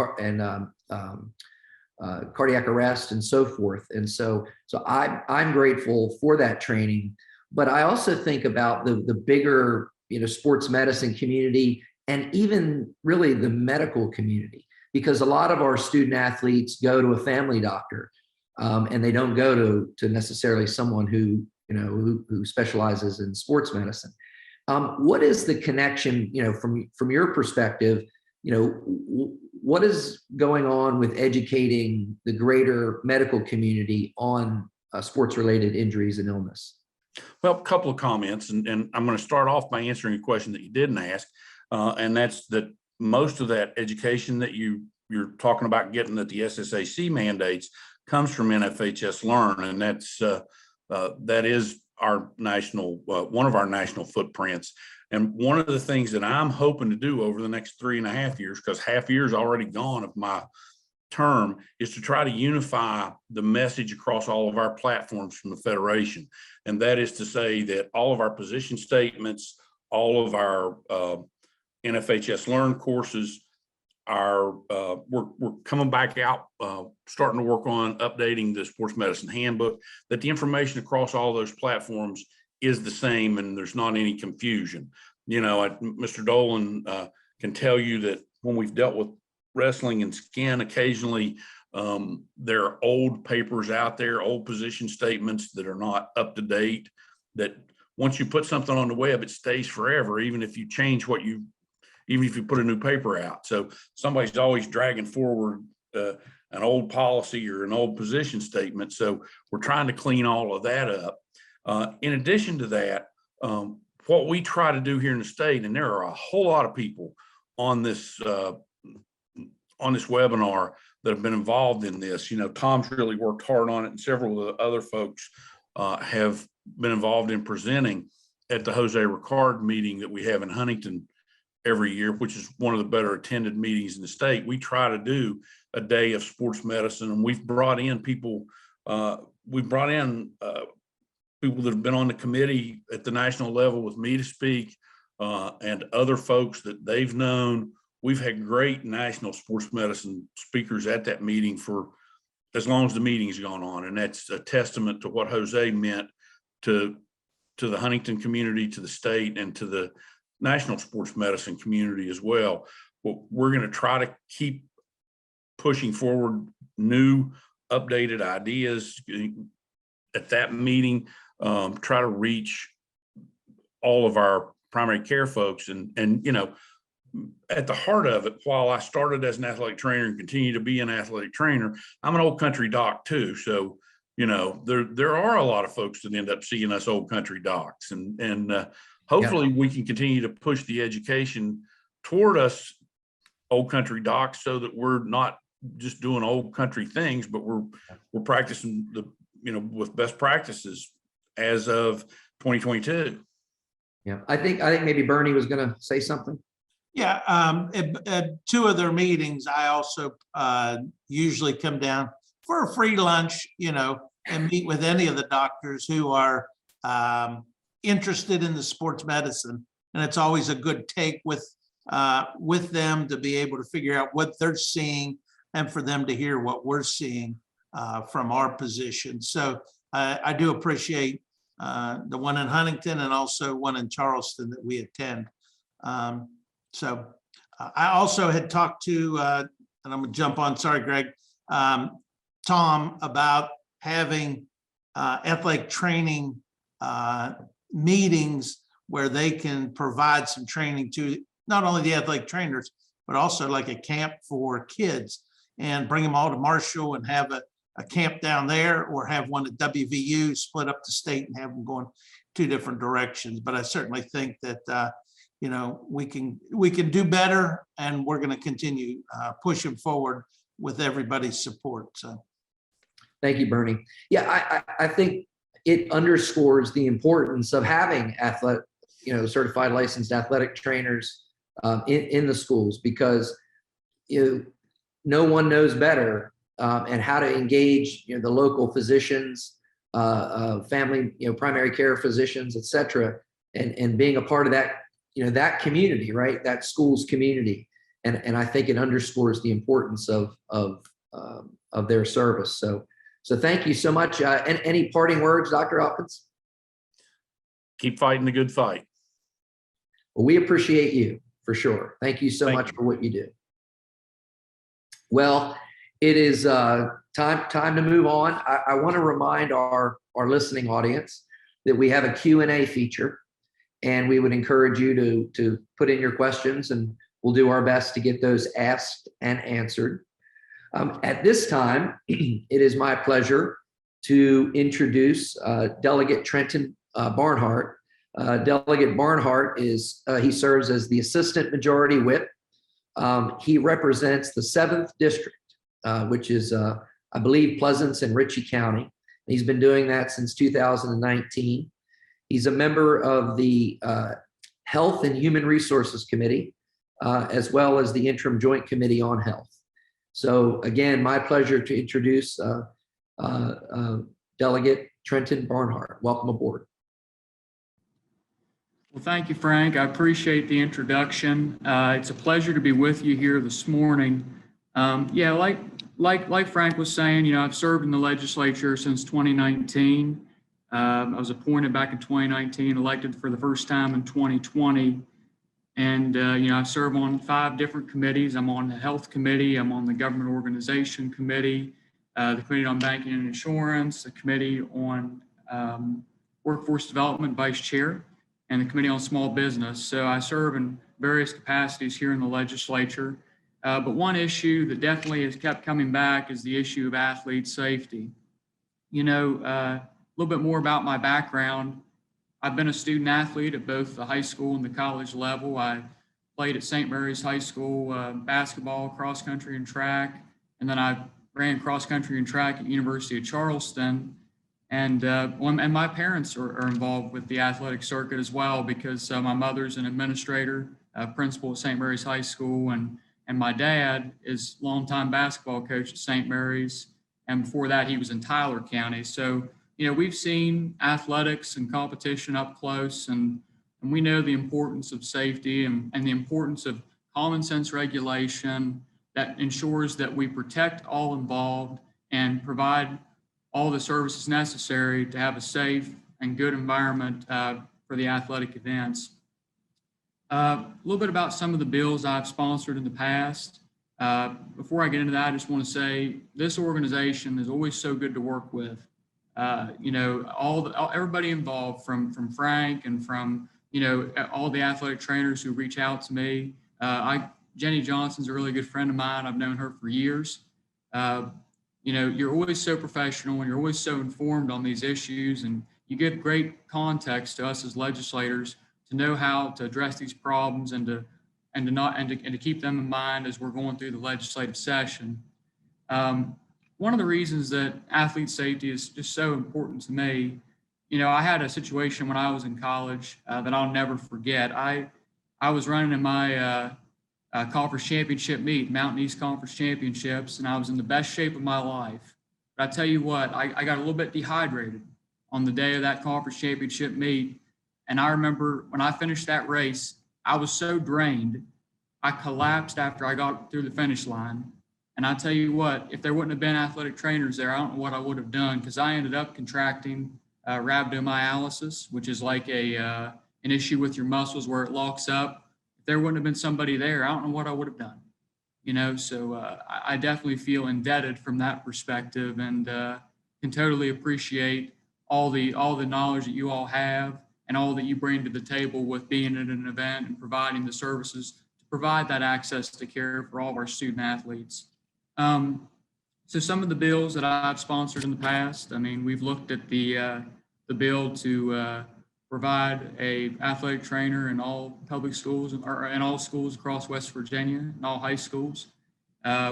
cardiac arrest and so forth. And so I'm grateful for that training. But I also think about the bigger, you know, sports medicine community and even really the medical community, because a lot of our student athletes go to a family doctor and they don't go to necessarily someone who specializes in sports medicine. What is the connection, you know, from your perspective, you know, what is going on with educating the greater medical community on sports-related injuries and illness? Well, a couple of comments, and I'm going to start off by answering a question that you didn't ask, and that's that most of that education that you're talking about getting that the SSAC mandates comes from NFHS Learn, and that is our national one of our national footprints. And one of the things that I'm hoping to do over the next 3.5 years, because half year is already gone of my term, is to try to unify the message across all of our platforms from the Federation. And that is to say that all of our position statements, all of our NFHS Learn courses, we're coming back out, starting to work on updating the sports medicine handbook, that the information across all those platforms is the same and there's not any confusion. You know, Mr. Dolan can tell you that when we've dealt with wrestling and skin, occasionally there are old papers out there, old position statements that are not up to date, that once you put something on the web, it stays forever, even if you change even if you put a new paper out. So somebody's always dragging forward an old policy or an old position statement. So we're trying to clean all of that up. In addition to that, what we try to do here in the state, and there are a whole lot of people on this webinar that have been involved in this. You know, Tom's really worked hard on it, and several of the other folks have been involved in presenting at the Jose Ricard meeting that we have in Huntington every year, which is one of the better attended meetings in the state. We try to do a day of sports medicine, and we've brought in people. People that have been on the committee at the national level with me to speak, and other folks that they've known. We've had great national sports medicine speakers at that meeting for as long as the meeting's gone on. And that's a testament to what Jose meant to the Huntington community, to the state, and to the national sports medicine community as well. we're going to try to keep pushing forward new, updated ideas at that meeting. Try to reach all of our primary care folks, and you know, at the heart of it, while I started as an athletic trainer and continue to be an athletic trainer, I'm an old country doc too. So, you know, there are a lot of folks that end up seeing us old country docs, and hopefully we can continue to push the education toward us old country docs, so that we're not just doing old country things, but we're practicing the, you know, with best practices as of 2022. Yeah, I think maybe Bernie was going to say something. Yeah, at two of their meetings, I also usually come down for a free lunch, you know, and meet with any of the doctors who are interested in the sports medicine. And it's always a good take with them to be able to figure out what they're seeing and for them to hear what we're seeing from our position. So I do appreciate the one in Huntington and also one in Charleston that we attend. So I also had talked to, and I'm gonna jump on, sorry, Greg, Tom, about having athletic training meetings where they can provide some training to not only the athletic trainers, but also like a camp for kids, and bring them all to Marshall and have a camp down there, or have one at WVU, split up the state and have them going two different directions. But I certainly think that you know, we can do better, and we're going to continue pushing forward with everybody's support. So, Thank you, Bernie. Yeah, I think it underscores the importance of having certified licensed athletic trainers in the schools, because no one knows better and how to engage the local physicians, family, primary care physicians, et cetera, and being a part of that, that community, right? That school's community. And I think it underscores the importance of their service. So thank you so much. And any parting words, Dr. Elkins? Keep fighting the good fight. Well, we appreciate you for sure. Thank you so much for what you do. Well, it is time to move on. I want to remind our listening audience that we have a Q&A feature, and we would encourage you to put in your questions, and we'll do our best to get those asked and answered. At this time, it is my pleasure to introduce Delegate Trenton Barnhart. Delegate Barnhart he serves as the Assistant Majority Whip. He represents the 7th District, which is, I believe, Pleasants and Ritchie County. He's been doing that since 2019. He's a member of the Health and Human Resources Committee, as well as the Interim Joint Committee on Health. So again, my pleasure to introduce Delegate Trenton Barnhart. Welcome aboard. Well, thank you, Frank. I appreciate the introduction. It's a pleasure to be with you here this morning. Yeah, like Frank was saying, I've served in the legislature since 2019. I was appointed back in 2019, elected for the first time in 2020. And, I serve on 5 different committees. I'm on the Health Committee, I'm on the Government Organization Committee, the Committee on Banking and Insurance, the Committee on Workforce Development, Vice Chair, and the Committee on Small Business. So I serve in various capacities here in the legislature. But one issue that definitely has kept coming back is the issue of athlete safety. A little bit more about my background. I've been a student athlete at both the high school and the college level. I played at St. Mary's High School, basketball, cross country, and track. And then I ran cross country and track at University of Charleston. And my parents are involved with the athletic circuit as well, because my mother's an administrator, principal at St. Mary's High School, and my dad is longtime basketball coach at St. Mary's. And before that, he was in Tyler County. So, we've seen athletics and competition up close, and we know the importance of safety and the importance of common sense regulation that ensures that we protect all involved and provide all the services necessary to have a safe and good environment for the athletic events. A little bit about some of the bills I've sponsored in the past. Before I get into that, I just want to say this organization is always so good to work with. You know, everybody involved, from Frank and from, you know, all the athletic trainers who reach out to me. Jenny Johnson's a really good friend of mine. I've known her for years. You know, you're always so professional and you're always so informed on these issues, and you give great context to us as legislators to know how to address these problems and to keep them in mind as we're going through the legislative session. One of the reasons that athlete safety is just so important to me, you know, I had a situation when I was in college that I'll never forget. I was running in my conference championship meet, Mountain East Conference Championships, and I was in the best shape of my life. But I tell you what, I got a little bit dehydrated on the day of that conference championship meet. And I remember when I finished that race, I was so drained, I collapsed after I got through the finish line. And I tell you what, if there wouldn't have been athletic trainers there, I don't know what I would have done, because I ended up contracting rhabdomyolysis, which is like an issue with your muscles where it locks up. If there wouldn't have been somebody there, I don't know what I would have done. You know, so I definitely feel indebted from that perspective, and can totally appreciate all the knowledge that you all have and all that you bring to the table with being at an event and providing the services to provide that access to care for all of our student athletes. So some of the bills that I've sponsored in the past, I mean, we've looked at the bill to provide a athletic trainer in all public schools, or in all schools across West Virginia, in all high schools.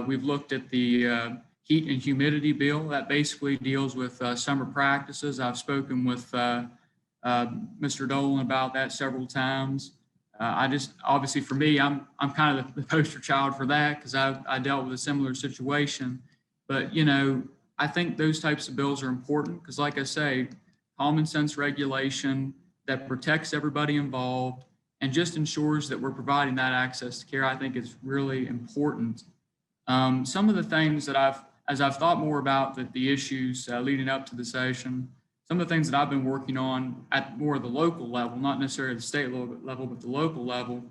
We've looked at the heat and humidity bill that basically deals with summer practices. I've spoken with Mr. Dolan about that several times. Obviously for me, I'm kind of the poster child for that, because I dealt with a similar situation. But, you know, I think those types of bills are important because, like I say, common sense regulation that protects everybody involved and just ensures that we're providing that access to care, I think is really important. Some of the things that as I've thought more about the issues leading up to the session, some of the things that I've been working on at more of the local level, not necessarily the state level, but the local level,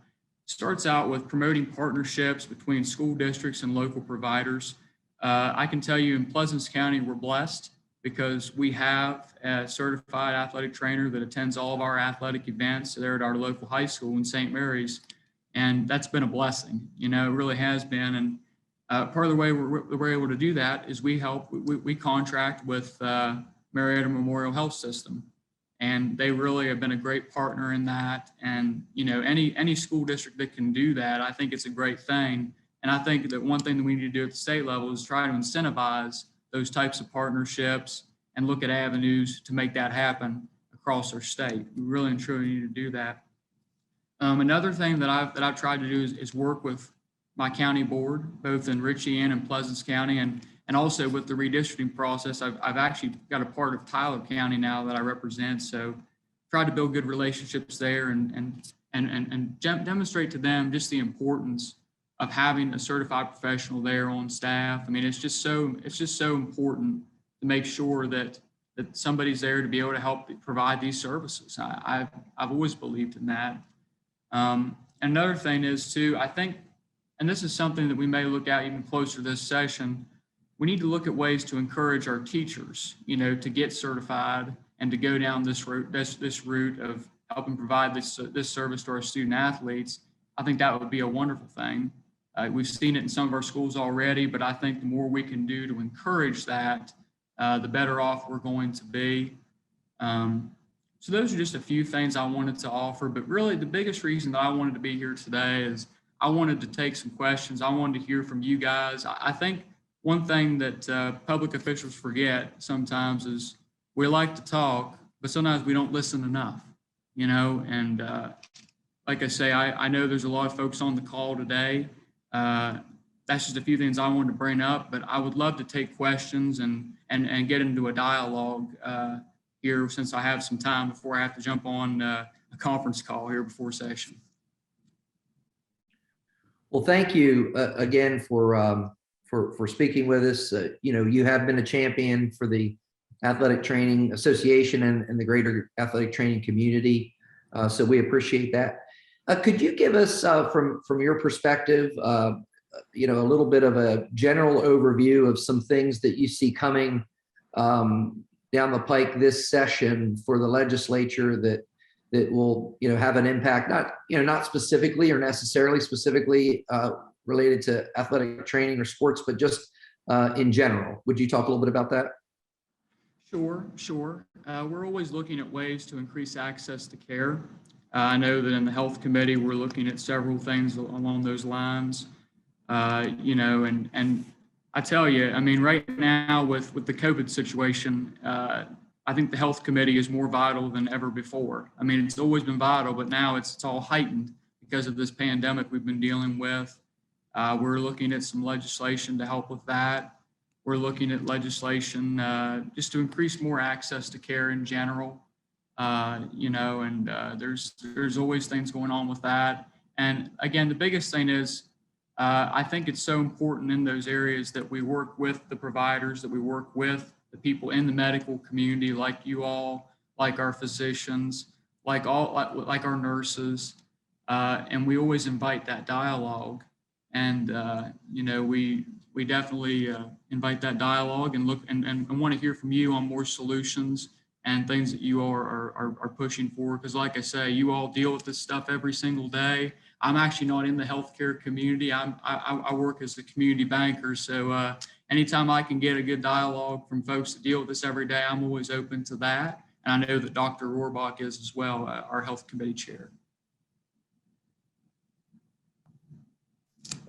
starts out with promoting partnerships between school districts and local providers. I can tell you in Pleasants County, we're blessed because we have a certified athletic trainer that attends all of our athletic events there at our local high school in St. Mary's. And that's been a blessing, you know, it really has been. And part of the way we're able to do that is we contract with Marietta Memorial Health System, and they really have been a great partner in that. And, you know, any school district that can do that, I think it's a great thing. And I think that one thing that we need to do at the state level is try to incentivize those types of partnerships and look at avenues to make that happen across our state. We really and truly need to do that. Another thing that I've tried to do is work with my county board, both in Ritchie and in Pleasants County, and also with the redistricting process. I've actually got a part of Tyler County now that I represent, so tried to build good relationships there and demonstrate to them just the importance of having a certified professional there on staff. I mean, it's just so important to make sure that somebody's there to be able to help provide these services. I've always believed in that. Another thing is too, I think, and this is something that we may look at even closer this session, we need to look at ways to encourage our teachers, you know, to get certified and to go down this route of helping provide this service to our student athletes. I think that would be a wonderful thing. We've seen it in some of our schools already, but I think the more we can do to encourage that, the better off we're going to be. So those are just a few things I wanted to offer, but really the biggest reason that I wanted to be here today is I wanted to take some questions. I wanted to hear from you guys. I think one thing that public officials forget sometimes is we like to talk, but sometimes we don't listen enough, you know, and like I say, I know there's a lot of folks on the call today. That's just a few things I wanted to bring up, but I would love to take questions and get into a dialogue here since I have some time before I have to jump on a conference call here before session. Well, thank you again for speaking with us. You know, you have been a champion for the Athletic Training Association and the greater athletic training community. So we appreciate that. Could you give us, from your perspective, a little bit of a general overview of some things that you see coming down the pike this session for the legislature that will, have an impact, not specifically or necessarily specifically related to athletic training or sports, but just in general? Would you talk a little bit about that? Sure. We're always looking at ways to increase access to care. I know that in the health committee, we're looking at several things along those lines. And I tell you, I mean, right now with the COVID situation, I think the health committee is more vital than ever before. I mean, it's always been vital, but now it's all heightened because of this pandemic we've been dealing with. We're looking at some legislation to help with that. We're looking at legislation just to increase more access to care in general. There's always things going on with that. And again, the biggest thing is, I think it's so important in those areas that we work with the providers, that we work with the people in the medical community, like you all, like our physicians, like our nurses, and we always invite that dialogue. And we definitely invite that dialogue and look and want to hear from you on more solutions and things that you all are pushing for. Because like I say, you all deal with this stuff every single day. I'm actually not in the healthcare community. I work as a community banker. So anytime I can get a good dialogue from folks that deal with this every day, I'm always open to that. And I know that Dr. Rohrbach is as well, our health committee chair.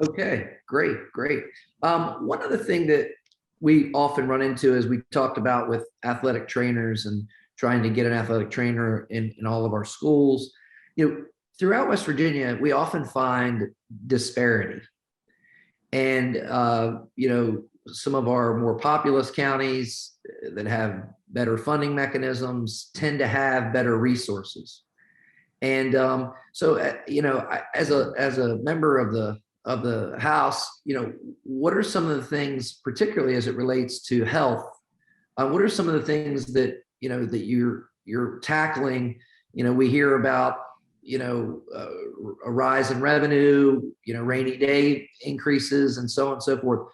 Okay, great. One other thing that we often run into, as we talked about with athletic trainers and trying to get an athletic trainer in all of our schools, throughout West Virginia, we often find disparity. And, some of our more populous counties that have better funding mechanisms tend to have better resources. And as a member of the House, what are some of the things, particularly as it relates to health? What are some of the things that that you're tackling? We hear about a rise in revenue, rainy day increases, and so on and so forth.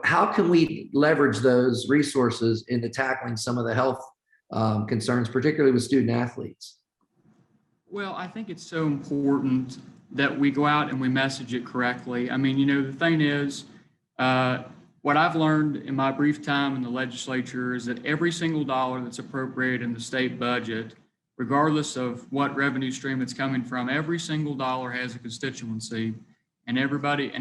How can we leverage those resources into tackling some of the health concerns, particularly with student athletes? Well, I think it's so important that we go out and we message it correctly. I mean, the thing is, what I've learned in my brief time in the legislature is that every single dollar that's appropriated in the state budget, regardless of what revenue stream it's coming from, every single dollar has a constituency, and everybody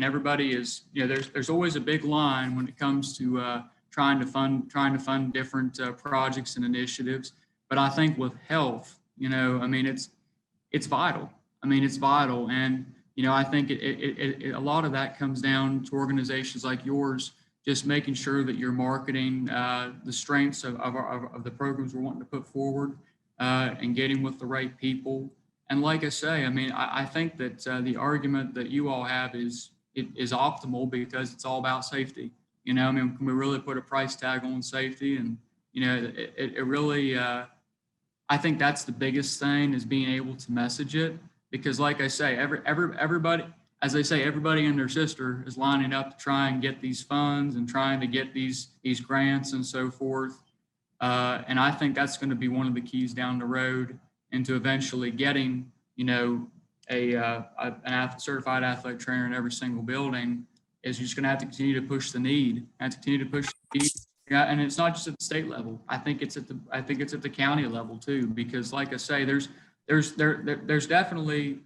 is, there's always a big line when it comes to trying to fund different projects and initiatives. But I think with health, it's vital. It's vital. And, I think a lot of that comes down to organizations like yours, just making sure that you're marketing the strengths of the programs we're wanting to put forward and getting with the right people. And like I say, I think that the argument that you all have is optimal because it's all about safety. Can we really put a price tag on safety? And, it really, I think that's the biggest thing, is being able to message it. Because like I say, everybody, as they say, everybody and their sister is lining up to try and get these funds and trying to get these grants and so forth. And I think that's going to be one of the keys down the road into eventually getting, a certified athletic trainer in every single building. Is you're just going to have to continue to push the need, and to continue to push the need. Yeah, and it's not just at the state level. I think it's at the county level too, because like I say, there's definitely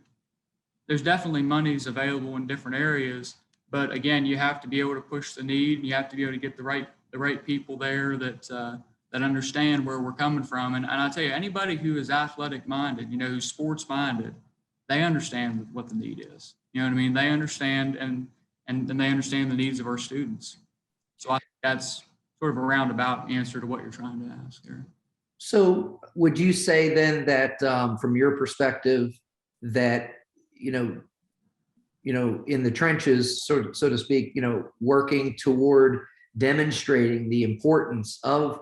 monies available in different areas, but again, you have to be able to push the need, and you have to be able to get the right people there that understand where we're coming from. And I tell you, anybody who is athletic minded, who's sports minded, they understand what the need is. They understand and they understand the needs of our students. So I think that's sort of a roundabout answer to what you're trying to ask there. So would you say then that from your perspective that, in the trenches, so to speak, working toward demonstrating the importance of,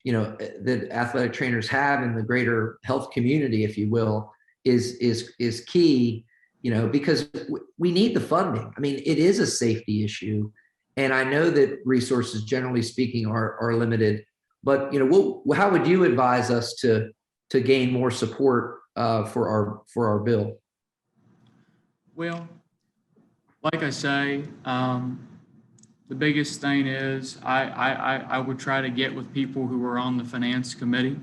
that athletic trainers have in the greater health community, if you will, is key, because we need the funding. I mean, it is a safety issue, and I know that resources, generally speaking, are limited. But how would you advise us to gain more support for our bill? Well, like I say, the biggest thing is I would try to get with people who are on the finance committee,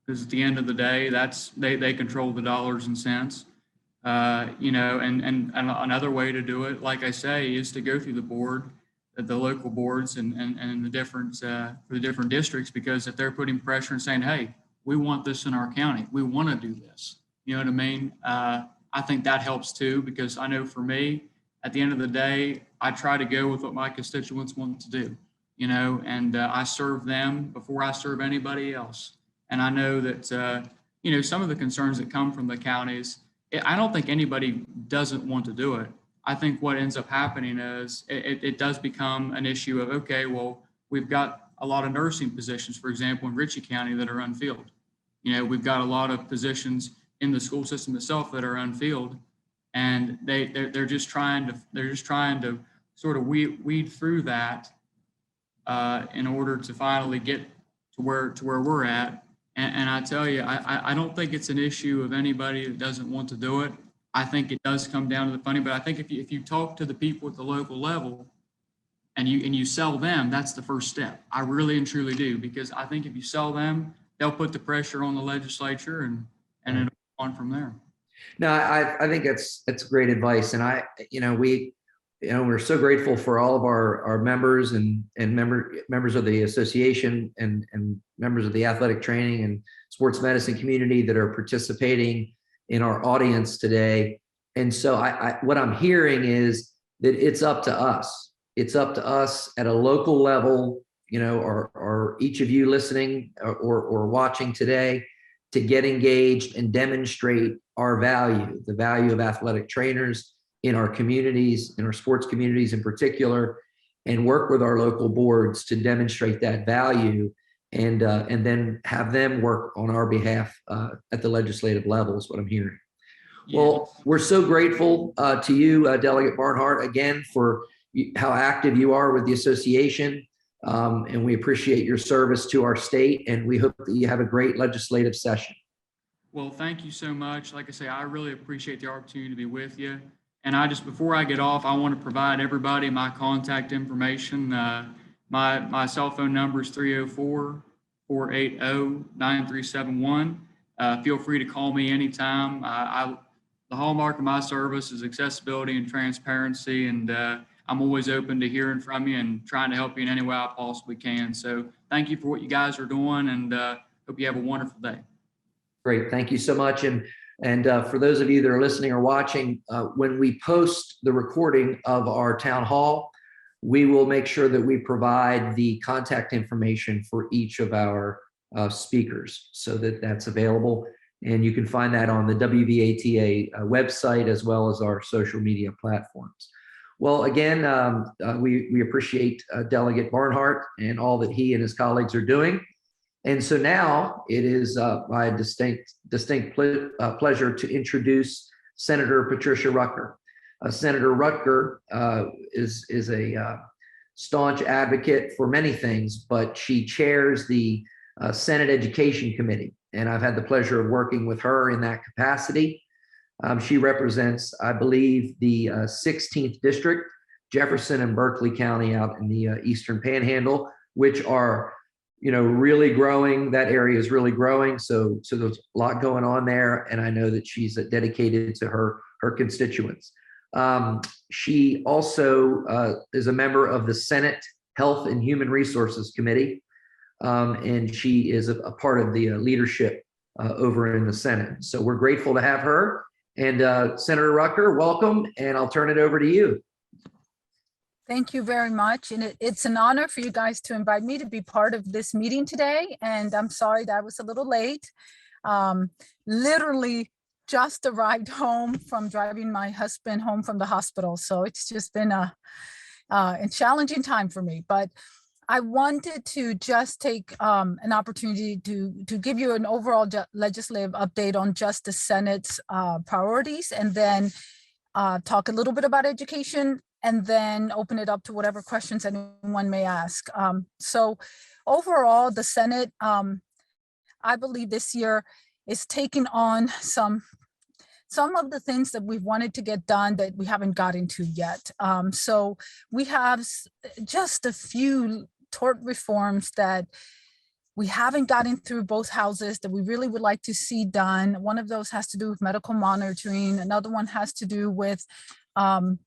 because at the end of the day, they control the dollars and cents. And another way to do it, like I say, is to go through the local boards and the different for the different districts, because if they're putting pressure and saying, hey, we want this in our county, we want to do this, you know what I mean? I think that helps too, because I know for me, at the end of the day, I try to go with what my constituents want to do, and I serve them before I serve anybody else. And I know that, some of the concerns that come from the counties, I don't think anybody doesn't want to do it. I think what ends up happening is it does become an issue of, okay, well, we've got a lot of nursing positions, for example, in Ritchie County that are unfilled. We've got a lot of positions in the school system itself that are unfilled, and they're just trying to sort of weed through that in order to finally get to where we're at. And I tell you, I don't think it's an issue of anybody that doesn't want to do it. I think it does come down to the funding, but I think if you talk to the people at the local level and you sell them, that's the first step. I really and truly do, because I think if you sell them, they'll put the pressure on the legislature and it'll go on from there. No, I think that's great advice. And we're so grateful for all of our members and members of the association and members of the athletic training and sports medicine community that are participating in our audience today. And so what I'm hearing is that it's up to us. It's up to us at a local level, or each of you listening or watching today, to get engaged and demonstrate our value, the value of athletic trainers in our communities, in our sports communities in particular, and work with our local boards to demonstrate that value, and then have them work on our behalf at the legislative level is what I'm hearing. Yeah. Well, we're so grateful to you, Delegate Barnhart, again, for how active you are with the association. And we appreciate your service to our state, and we hope that you have a great legislative session. Well, thank you so much. Like I say, I really appreciate the opportunity to be with you. And before I get off, I want to provide everybody my contact information. My cell phone number is 304-480-9371. Feel free to call me anytime. The hallmark of my service is accessibility and transparency, and I'm always open to hearing from you and trying to help you in any way I possibly can. So thank you for what you guys are doing, and hope you have a wonderful day. Great. Thank you so much. And for those of you that are listening or watching, when we post the recording of our town hall, we will make sure that we provide the contact information for each of our speakers so that that's available. And you can find that on the WVATA website as well as our social media platforms. Well, again, we appreciate Delegate Barnhart and all that he and his colleagues are doing. And so now it is my distinct pleasure to introduce Senator Patricia Rucker. Senator Rucker is a staunch advocate for many things, but she chairs the Senate Education Committee, and I've had the pleasure of working with her in that capacity. She represents, I believe, the 16th District, Jefferson and Berkeley County out in the Eastern Panhandle, which are really growing. That area is really growing. So there's a lot going on there. And I know that she's dedicated to her constituents. She also is a member of the Senate Health and Human Resources Committee. And she is a part of the leadership over in the Senate. So we're grateful to have her. And Senator Rucker, welcome. And I'll turn it over to you. Thank you very much. And it's an honor for you guys to invite me to be part of this meeting today. And I'm sorry that I was a little late. Literally just arrived home from driving my husband home from the hospital. So it's just been a challenging time for me. But I wanted to just take an opportunity to give you an overall legislative update on just the Senate's priorities, and then talk a little bit about education, and then open it up to whatever questions anyone may ask. So overall, the Senate, I believe this year is taking on some of the things that we've wanted to get done that we haven't gotten to yet. So we have just a few tort reforms that we haven't gotten through both houses that we really would like to see done. One of those has to do with medical monitoring. Another one has to do with, the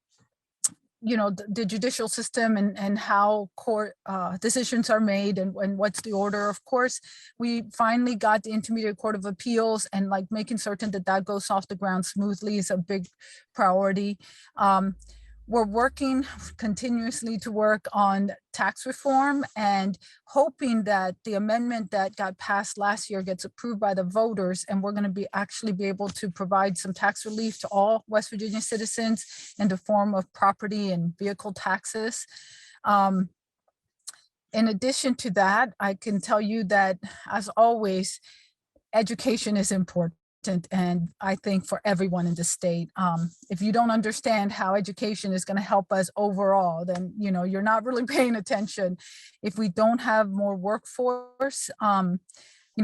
judicial system and how court decisions are made and what's the order. Of course, we finally got the Intermediate Court of Appeals, and like making certain that that goes off the ground smoothly is a big priority. We're working continuously to work on tax reform and hoping that the amendment that got passed last year gets approved by the voters, and we're going to actually be able to provide some tax relief to all West Virginia citizens in the form of property and vehicle taxes. In addition to that, I can tell you that, as always, education is important. And I think for everyone in the state, if you don't understand how education is going to help us overall, then you're not really paying attention. If we don't have more workforce,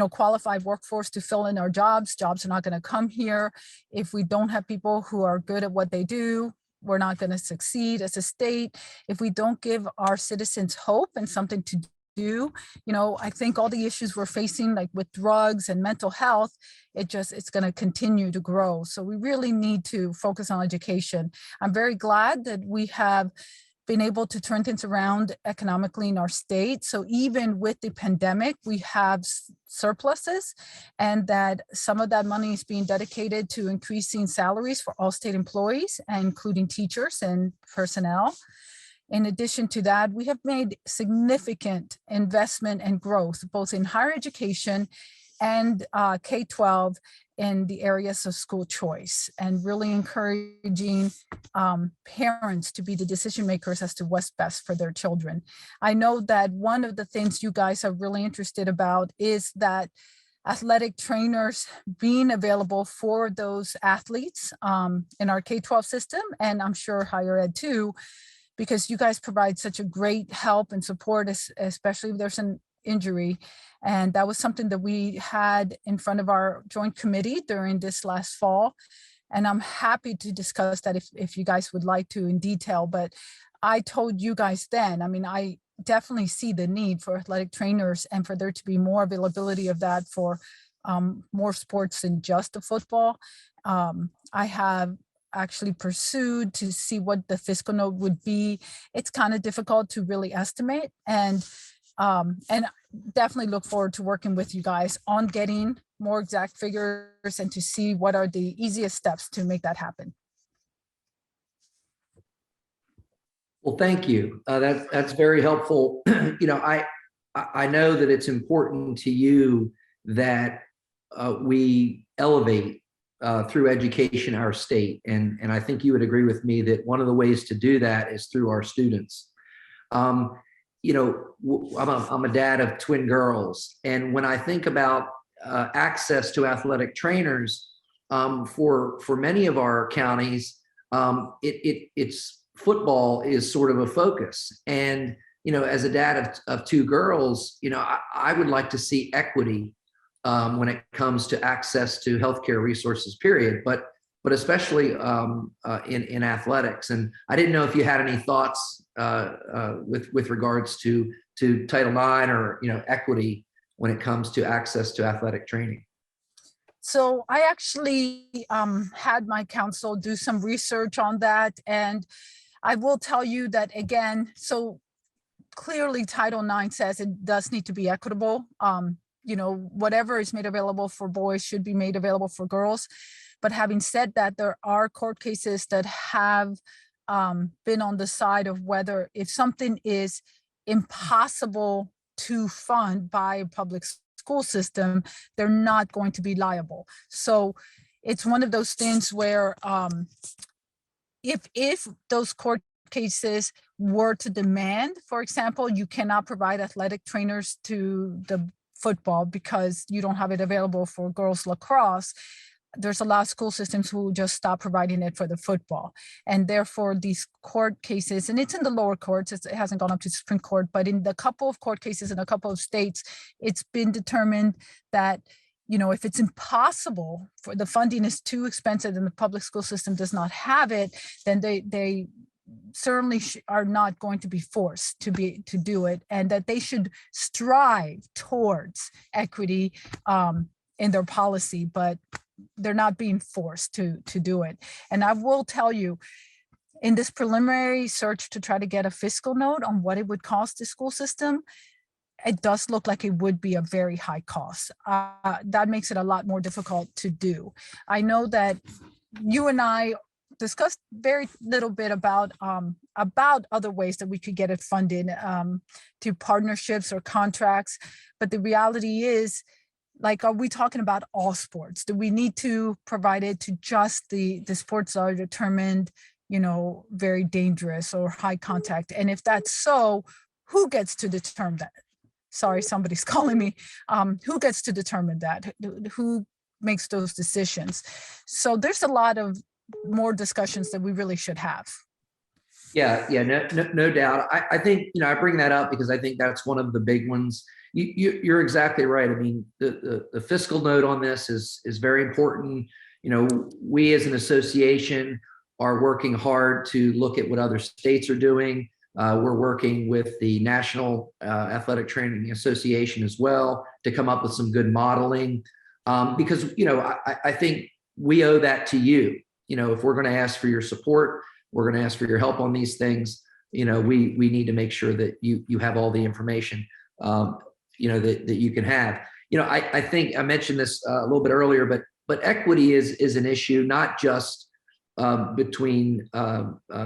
qualified workforce to fill in our jobs are not going to come here. If we don't have people who are good at what they do, we're not going to succeed as a state. If we don't give our citizens hope and something to do, I think all the issues we're facing, like with drugs and mental health, it's going to continue to grow. So we really need to focus on education. I'm very glad that we have been able to turn things around economically in our state. So even with the pandemic, we have surpluses, and that some of that money is being dedicated to increasing salaries for all state employees, including teachers and personnel. In addition to that, we have made significant investment and growth, both in higher education and K-12 in the areas of school choice, and really encouraging parents to be the decision makers as to what's best for their children. I know that one of the things you guys are really interested about is that athletic trainers being available for those athletes in our K-12 system, and I'm sure higher ed too, because you guys provide such a great help and support, especially if there's an injury. And that was something that we had in front of our joint committee during this last fall. And I'm happy to discuss that if you guys would like to in detail. But I told you guys then, I definitely see the need for athletic trainers and for there to be more availability of that for more sports than just the football. I have actually pursued to see what the fiscal note would be. It's kind of difficult to really estimate, and definitely look forward to working with you guys on getting more exact figures and to see what are the easiest steps to make that happen. Well, thank you. That's very helpful. I know that it's important to you that we elevate through education our state, and I think you would agree with me that one of the ways to do that is through our students. I'm a dad of twin girls, and when I think about access to athletic trainers for many of our counties, it's football is sort of a focus. And as a dad of two girls, I would like to see equity when it comes to access to healthcare resources, period, but especially in athletics. And I didn't know if you had any thoughts with regards to Title IX or equity when it comes to access to athletic training. So I actually had my counsel do some research on that, and I will tell you that again. So clearly, Title IX says it does need to be equitable. Whatever is made available for boys should be made available for girls. But having said that, there are court cases that have been on the side of whether if something is impossible to fund by a public school system, they're not going to be liable. So it's one of those things where if those court cases were to demand, for example, you cannot provide athletic trainers to the football because you don't have it available for girls lacrosse, there's a lot of school systems who just stop providing it for the football. And therefore these court cases, and it's in the lower courts, it hasn't gone up to Supreme Court, but in the couple of court cases in a couple of states, it's been determined that, you know, if it's impossible for the funding is too expensive and the public school system does not have it, then they certainly are not going to be forced to do it, and that they should strive towards equity in their policy, but they're not being forced to do it. And I will tell you, in this preliminary search to try to get a fiscal note on what it would cost the school system, it does look like it would be a very high cost. That makes it a lot more difficult to do. I know that you and I discussed very little bit about other ways that we could get it funded to partnerships or contracts, but the reality is, like, are we talking about all sports? Do we need to provide it to just the sports that are determined, you know, very dangerous or high contact? And if that's so, who gets to determine that? Sorry, somebody's calling me. Who gets to determine that? Who makes those decisions? So there's a lot of more discussions that we really should have. Yeah, no doubt. I think, you know, I bring that up because I think that's one of the big ones. You're exactly right. I mean, the fiscal note on this is very important. You know, we as an association are working hard to look at what other states are doing. We're working with the National Athletic Training Association as well to come up with some good modeling, because, you know, I think we owe that to you. You know, if we're going to ask for your support, we're going to ask for your help on these things. You know, we need to make sure that you have all the information, you know, that you can have. You know, I think I mentioned this a little bit earlier, but equity is an issue, not just between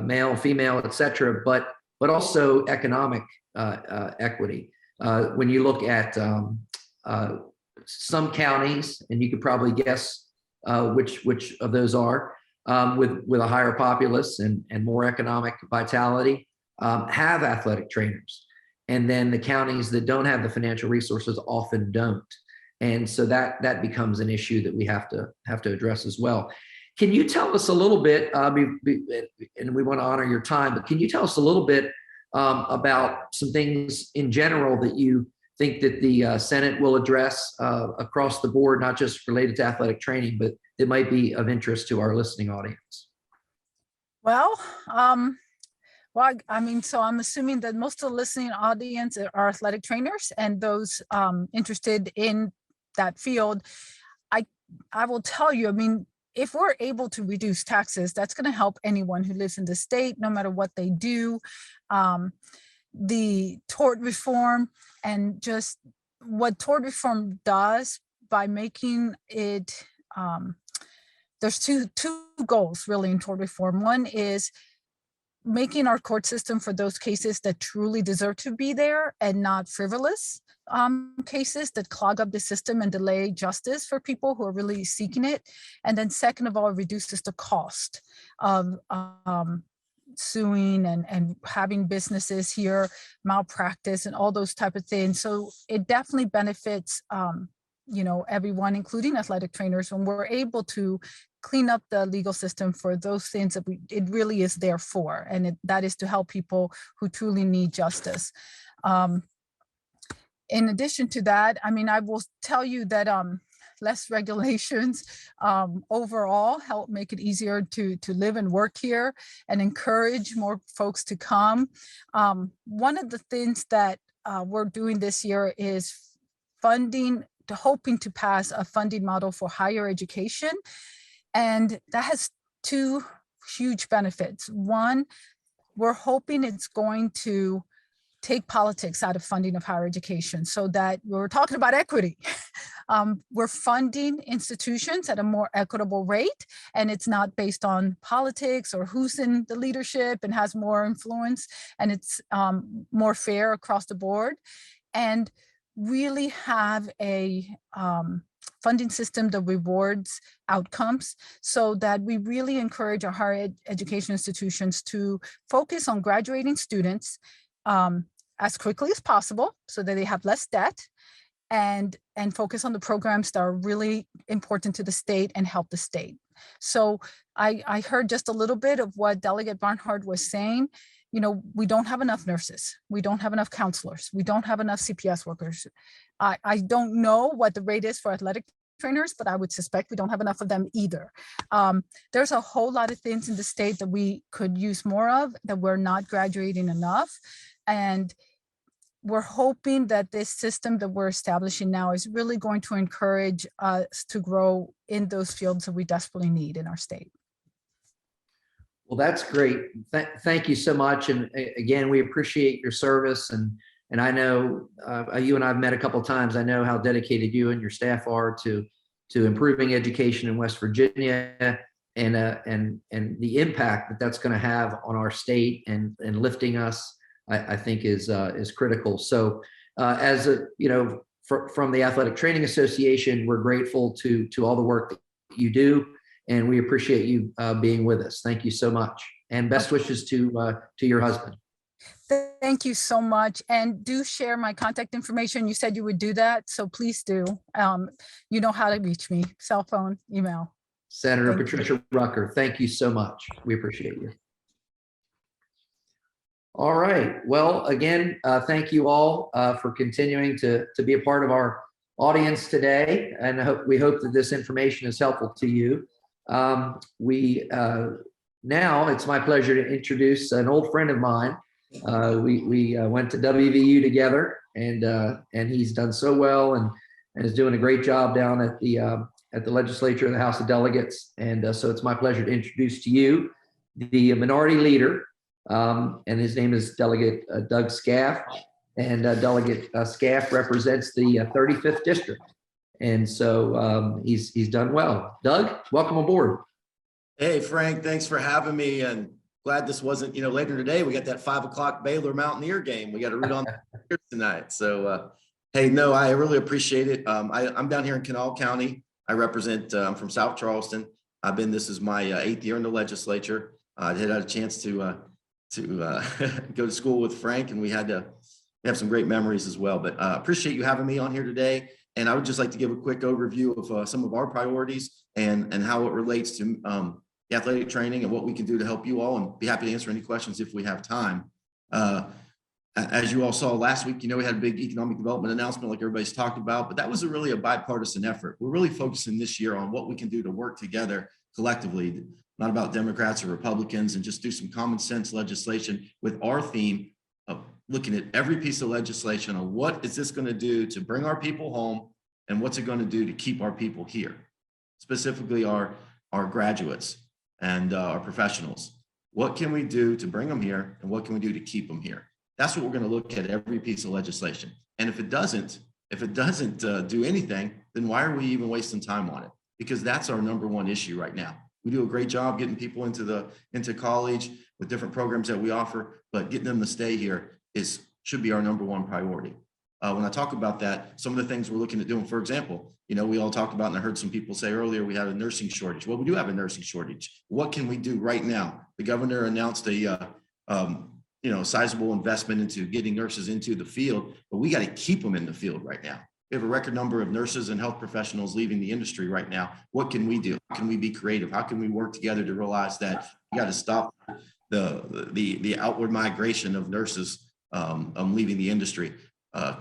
male, female, et cetera, but also economic equity. When you look at some counties, and you could probably guess which of those are, with a higher populace and more economic vitality, have athletic trainers. And then the counties that don't have the financial resources often don't. And so that becomes an issue that we have to address as well. Can you tell us a little bit, and we want to honor your time, but can you tell us a little bit about some things in general that you think that the Senate will address across the board, not just related to athletic training, but that might be of interest to our listening audience? Well, I mean, so I'm assuming that most of the listening audience are athletic trainers and those interested in that field. I will tell you, I mean, if we're able to reduce taxes, that's going to help anyone who lives in the state, no matter what they do. The tort reform and just what tort reform does by making it, there's two goals really in tort reform. One is making our court system for those cases that truly deserve to be there and not frivolous cases that clog up the system and delay justice for people who are really seeking it. And then second of all, it reduces the cost of suing and having businesses here malpractice and all those type of things. So it definitely benefits you know, everyone, including athletic trainers, when we're able to clean up the legal system for those things that it really is there for, and that is to help people who truly need justice. In addition to that, I mean, I will tell you that less regulations overall help make it easier to live and work here and encourage more folks to come. One of the things that we're doing this year is hoping to pass a funding model for higher education. And that has two huge benefits. One, we're hoping it's going to take politics out of funding of higher education so that we're talking about equity. We're funding institutions at a more equitable rate, and it's not based on politics or who's in the leadership and has more influence, and it's more fair across the board. And really have a funding system that rewards outcomes, so that we really encourage our higher education institutions to focus on graduating students as quickly as possible so that they have less debt, and focus on the programs that are really important to the state and help the state. So I heard just a little bit of what Delegate Barnhart was saying. You know, we don't have enough nurses. We don't have enough counselors. We don't have enough CPS workers. I don't know what the rate is for athletic trainers, but I would suspect we don't have enough of them either. There's a whole lot of things in the state that we could use more of, that we're not graduating enough. And we're hoping that this system that we're establishing now is really going to encourage us to grow in those fields that we desperately need in our state. Well, that's great. Thank you so much. And again, we appreciate your service. And I know you and I've met a couple of times. I know how dedicated you and your staff are to improving education in West Virginia, and the impact that that's going to have on our state and lifting us, I think is critical. So as a, you know, from the Athletic Training Association, we're grateful to all the work that you do. And we appreciate you being with us. Thank you so much. And best wishes to your husband. Thank you so much. And do share my contact information. You said you would do that, so please do. You know how to reach me, cell phone, email. Senator Patricia Rucker, thank you so much. We appreciate you. All right. Well, again, thank you all for continuing to be a part of our audience today. And we hope that this information is helpful to you. Now it's my pleasure to introduce an old friend of mine. We went to WVU together, and he's done so well and is doing a great job down at the legislature and the House of Delegates. And so it's my pleasure to introduce to you the minority leader, and his name is Delegate Doug Skaff. And Delegate Scaff represents the 35th district. And so he's done well. Doug, welcome aboard. Hey, Frank, thanks for having me. And glad this wasn't, later today, we got that 5 o'clock Baylor Mountaineer game. We got to root on tonight. So, hey, no, I really appreciate it. I'm down here in Kanawha County. I represent, I'm from South Charleston. This is my 8th year in the legislature. I had a chance to go to school with Frank, and we have some great memories as well. But appreciate you having me on here today. And I would just like to give a quick overview of some of our priorities and how it relates to the athletic training and what we can do to help you all, and be happy to answer any questions if we have time. As you all saw last week, we had a big economic development announcement like everybody's talked about, but that was really a bipartisan effort. We're really focusing this year on what we can do to work together collectively, not about Democrats or Republicans, and just do some common sense legislation with our theme of looking at every piece of legislation on what is this going to do to bring our people home, and what's it going to do to keep our people here, specifically our graduates and our professionals. What can we do to bring them here, and what can we do to keep them here? That's what we're going to look at every piece of legislation. And if it doesn't do anything, then why are we even wasting time on it? Because that's our number one issue right now. We do a great job getting people into college with different programs that we offer, but getting them to stay here should be our number one priority. When I talk about that, some of the things we're looking at doing, for example, we all talked about, and I heard some people say earlier, we have a nursing shortage. Well, we do have a nursing shortage. What can we do right now? The governor announced a sizable investment into getting nurses into the field, but we got to keep them in the field right now. We have a record number of nurses and health professionals leaving the industry right now. What can we do? How can we be creative? How can we work together to realize that we got to stop the outward migration of nurses leaving the industry?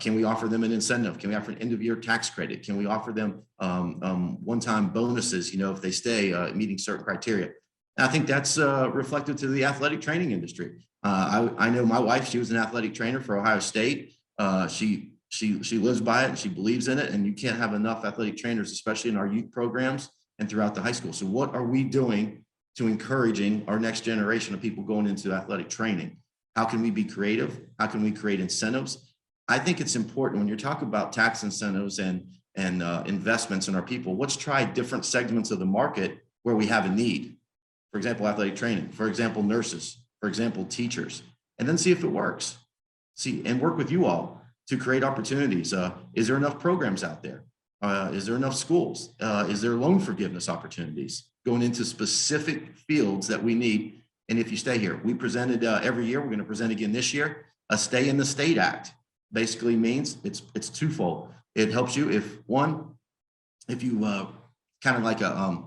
Can we offer them an incentive? Can we offer an end-of-year tax credit? Can we offer them one-time bonuses, if they stay meeting certain criteria? And I think that's reflected to the athletic training industry. I know my wife, she was an athletic trainer for Ohio State. She lives by it and she believes in it, and you can't have enough athletic trainers, especially in our youth programs and throughout the high school. So what are we doing to encouraging our next generation of people going into athletic training? How can we be creative? How can we create incentives? I think it's important when you're talking about tax incentives and investments in our people, let's try different segments of the market where we have a need. For example, athletic training, for example, nurses, for example, teachers, and then see if it works. And work with you all to create opportunities. Is there enough programs out there? Is there enough schools? Is there loan forgiveness opportunities going into specific fields that we need? And if you stay here, we presented every year, we're going to present again this year, a Stay in the State Act. Basically means it's twofold. It helps you if you kind of like a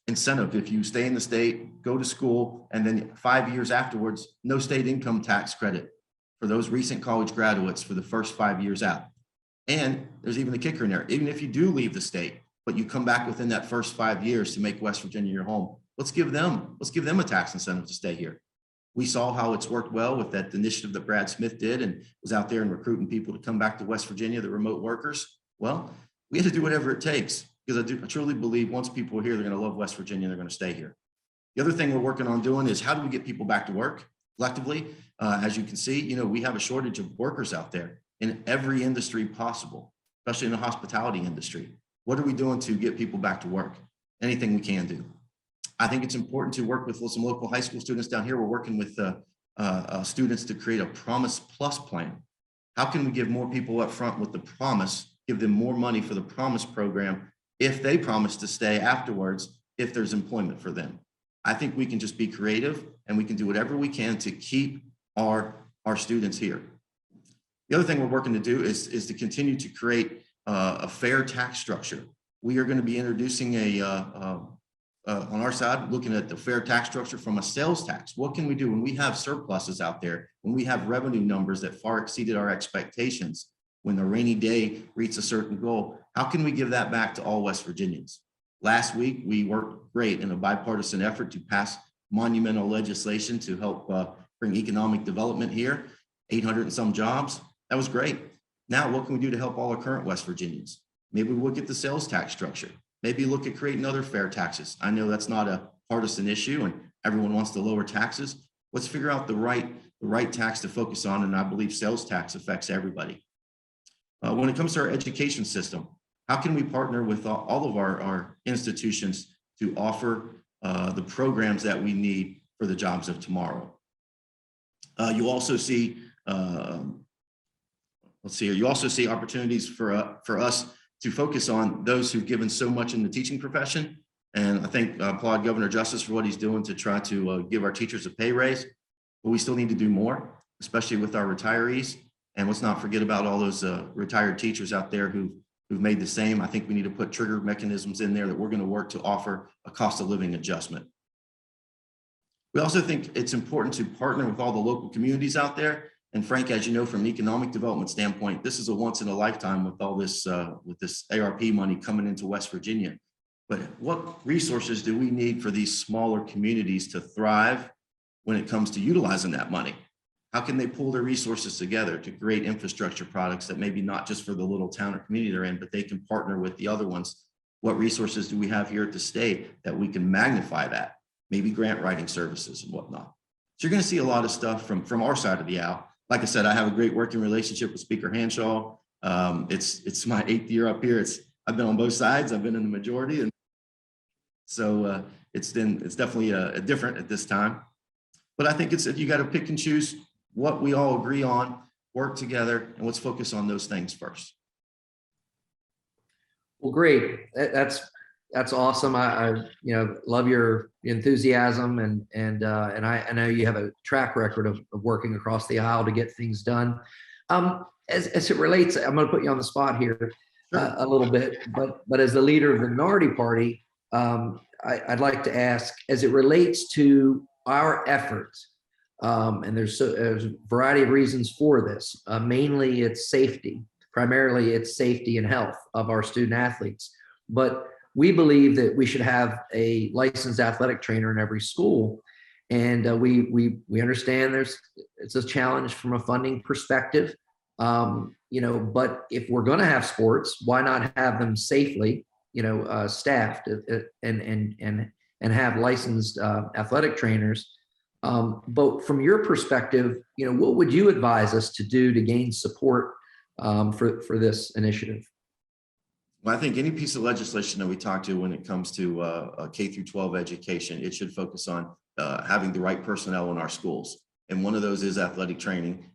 incentive, if you stay in the state, go to school, and then 5 years afterwards, no state income tax credit for those recent college graduates for the first 5 years out. And there's even a kicker in there. Even if you do leave the state, but you come back within that first 5 years to make West Virginia your home, let's give them a tax incentive to stay here. We saw how it's worked well with that initiative that Brad Smith did and was out there and recruiting people to come back to West Virginia, the remote workers. Well, we have to do whatever it takes because I truly believe once people are here, they're going to love West Virginia and they're going to stay here. The other thing we're working on doing is how do we get people back to work collectively? As you can see, we have a shortage of workers out there in every industry possible, especially in the hospitality industry. What are we doing to get people back to work? Anything we can do. I think it's important to work with some local high school students down here. We're working with students to create a Promise Plus plan. How can we give more people up front with the promise, give them more money for the Promise program if they promise to stay afterwards, if there's employment for them? I think we can just be creative and we can do whatever we can to keep our students here. The other thing we're working to do is to continue to create a fair tax structure. We are going to be introducing on our side, looking at the fair tax structure from a sales tax. What can we do when we have surpluses out there, when we have revenue numbers that far exceeded our expectations, when the rainy day reaches a certain goal? How can we give that back to all West Virginians? Last week, we worked great in a bipartisan effort to pass monumental legislation to help bring economic development here, 800 and some jobs. That was great. Now, what can we do to help all our current West Virginians? Maybe we'll get the sales tax structure. Maybe look at creating other fair taxes. I know that's not a partisan issue and everyone wants to lower taxes. Let's figure out the right tax to focus on. And I believe sales tax affects everybody. When it comes to our education system, how can we partner with all of our institutions to offer the programs that we need for the jobs of tomorrow? You also see, you also see opportunities for us to focus on those who've given so much in the teaching profession. And I think I applaud Governor Justice for what he's doing to try to give our teachers a pay raise, but we still need to do more, especially with our retirees. And let's not forget about all those retired teachers out there who've made the same. I think we need to put trigger mechanisms in there that we're going to work to offer a cost of living adjustment. We also think it's important to partner with all the local communities out there. And Frank, as you know, from an economic development standpoint, this is a once in a lifetime with all this, with this ARP money coming into West Virginia. But what resources do we need for these smaller communities to thrive when it comes to utilizing that money? How can they pull their resources together to create infrastructure products that maybe not just for the little town or community they're in, but they can partner with the other ones? What resources do we have here at the state that we can magnify that? Maybe grant writing services and whatnot. So you're going to see a lot of stuff from our side of the aisle. Like I said, I have a great working relationship with Speaker Hanshaw. It's my 8th year up here. I've been on both sides. I've been in the majority, and so it's definitely different at this time. But I think you got to pick and choose what we all agree on, work together, and let's focus on those things first. Well, great. That's awesome. I love your enthusiasm and I know you have a track record of working across the aisle to get things done. As it relates, I'm going to put you on the spot here a little bit, but as the leader of the minority party, I'd like to ask, as it relates to our efforts, and there's a variety of reasons for this. Mainly, it's safety. Primarily, it's safety and health of our student athletes, but we believe that we should have a licensed athletic trainer in every school. And we understand it's a challenge from a funding perspective, but if we're going to have sports, why not have them safely, staffed and have licensed athletic trainers. But from your perspective, what would you advise us to do to gain support for this initiative? Well, I think any piece of legislation that we talk to when it comes to K through 12 education, it should focus on having the right personnel in our schools. And one of those is athletic training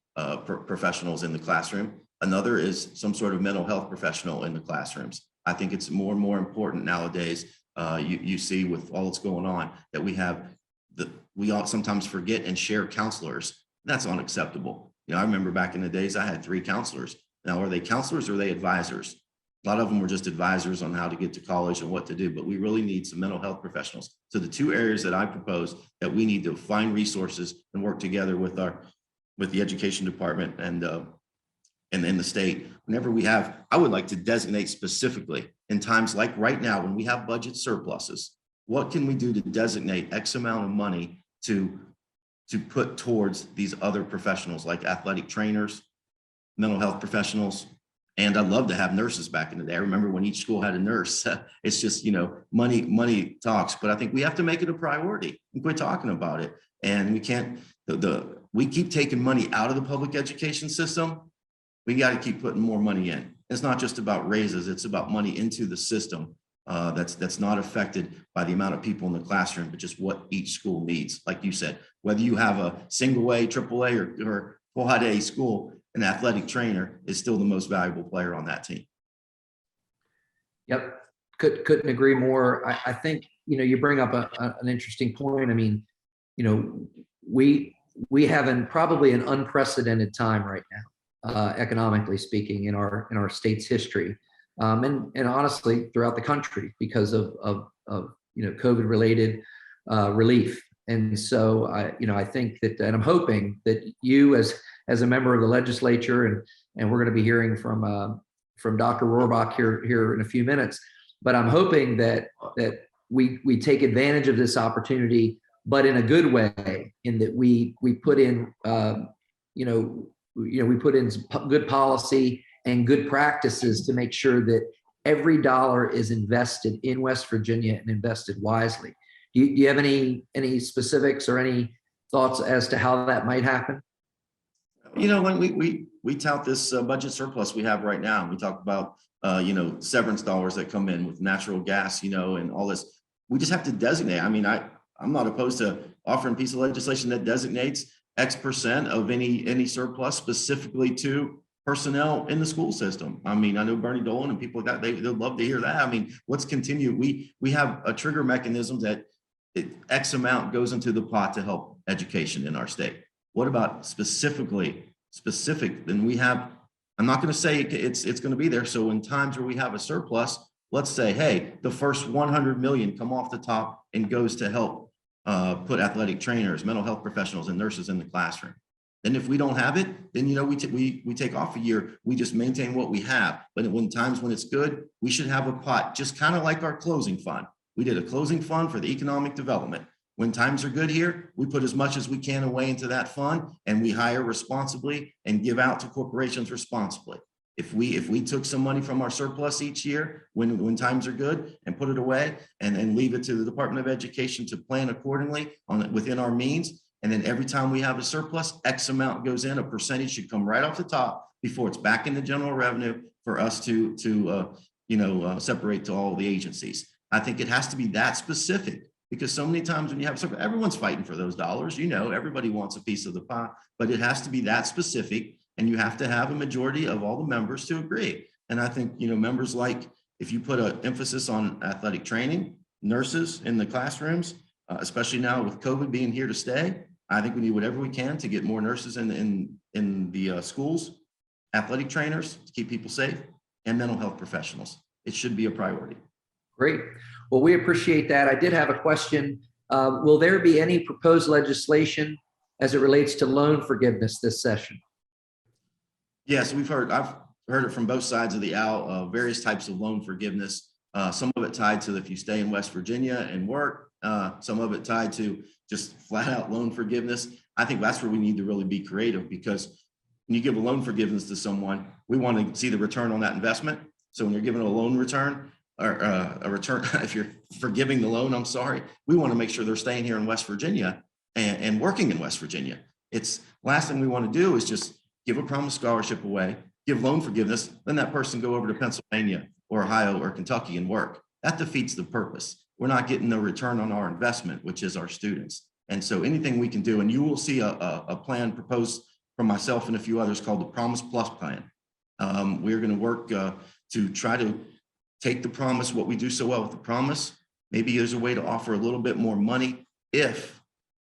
professionals in the classroom. Another is some sort of mental health professional in the classrooms. I think it's more and more important nowadays. You see with all that's going on that we all sometimes forget and share counselors. That's unacceptable. I remember back in the days I had 3 counselors. Now, are they counselors or are they advisors? A lot of them were just advisors on how to get to college and what to do, but we really need some mental health professionals. So the 2 areas that I propose that we need to find resources and work together with the education department and in the state. Whenever I would like to designate specifically in times like right now, when we have budget surpluses, what can we do to designate X amount of money to put towards these other professionals like athletic trainers, mental health professionals. And I'd love to have nurses back in the day. I remember when each school had a nurse. It's just, money talks, but I think we have to make it a priority and quit talking about it. And we can't, we keep taking money out of the public education system. We got to keep putting more money in. It's not just about raises. It's about money into the system that's not affected by the amount of people in the classroom, but just what each school needs. Like you said, whether you have a single A, triple A, or quad A school, an athletic trainer is still the most valuable player on that team. Yep, couldn't agree more. I think you bring up an interesting point. I mean, we have probably an unprecedented time right now, economically speaking, in our state's history, and honestly throughout the country because of COVID related relief. And so I think that, and I'm hoping that you as a member of the legislature, and we're going to be hearing from Dr. Rohrbach here in a few minutes, but I'm hoping that we take advantage of this opportunity, but in a good way, in that we put in we put in some good policy and good practices to make sure that every dollar is invested in West Virginia and invested wisely. Do you have any specifics or any thoughts as to how that might happen? When we tout this budget surplus we have right now, and we talk about severance dollars that come in with natural gas, and all this. We just have to designate. I mean, I'm not opposed to offering a piece of legislation that designates X% of any surplus specifically to personnel in the school system. I mean, I know Bernie Dolan and people like that, they'd love to hear that. I mean, let's continue. We have a trigger mechanism that X amount goes into the pot to help education in our state. What about specific? Then we have, I'm not going to say it's going to be there. So in times where we have a surplus, let's say, hey, the first 100 million come off the top and goes to help put athletic trainers, mental health professionals, and nurses in the classroom. Then if we don't have it, then we take off a year. We just maintain what we have. But when times when it's good, we should have a pot, just kind of like our closing fund. We did a closing fund for the economic development. When times are good here, we put as much as we can away into that fund, and we hire responsibly and give out to corporations responsibly. If we took some money from our surplus each year when times are good and put it away and leave it to the Department of Education to plan accordingly within our means, and then every time we have a surplus, X amount goes in, a percentage should come right off the top before it's back in the general revenue for us to separate to all the agencies. I think it has to be that specific, because so many times when you have surplus, everyone's fighting for those dollars. Everybody wants a piece of the pie, but it has to be that specific, and you have to have a majority of all the members to agree. And I think members, like, if you put an emphasis on athletic training, nurses in the classrooms, especially now with COVID being here to stay, I think we need whatever we can to get more nurses in the schools, athletic trainers to keep people safe, and mental health professionals. It should be a priority. Great. Well, we appreciate that. I did have a question. Will there be any proposed legislation as it relates to loan forgiveness this session? Yes, I've heard it from both sides of the aisle, various types of loan forgiveness. Some of it tied to if you stay in West Virginia and work, some of it tied to just flat out loan forgiveness. I think that's where we need to really be creative, because when you give a loan forgiveness to someone, we want to see the return on that investment. So when you're giving a loan return, or a return, if you're forgiving the loan, we want to make sure they're staying here in West Virginia and working in West Virginia. It's last thing we want to do is just give a promised scholarship away, give loan forgiveness, then that person go over to Pennsylvania or Ohio or Kentucky and work. That defeats the purpose. We're not getting the return on our investment, which is our students. And so anything we can do, and you will see a plan proposed from myself and a few others called the Promise Plus Plan. We're going to work to try to take the promise, what we do so well with the promise. Maybe there's a way to offer a little bit more money if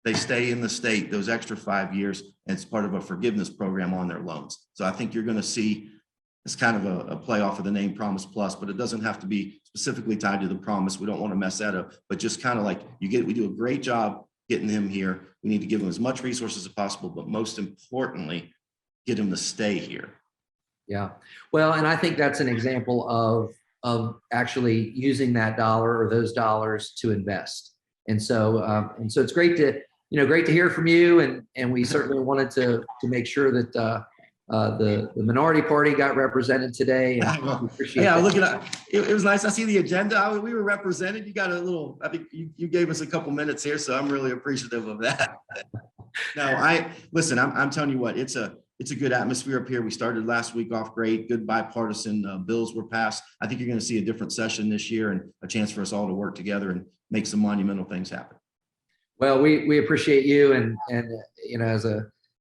they stay in the state those extra 5 years, and it's part of a forgiveness program on their loans. So I think you're going to see it's kind of a play off of the name Promise Plus, but it doesn't have to be specifically tied to the promise. We don't want to mess that up, but just kind of like we do a great job getting him here. We need to give him as much resources as possible, but most importantly, get him to stay here. Yeah. Well, and I think that's an example of actually using that dollar or those dollars to invest. And so it's great to, great to hear from you. And we certainly wanted to make sure that the minority party got represented today. And we appreciate Yeah, that. look at it. It was nice. I see the agenda. We were represented. You got a little, I think you gave us a couple minutes here, so I'm really appreciative of that. No, listen, I'm telling you what, it's a good atmosphere up here. We started last week off great. Good bipartisan bills were passed. I think you're going to see a different session this year and a chance for us all to work together and make some monumental things happen. Well, we appreciate you. And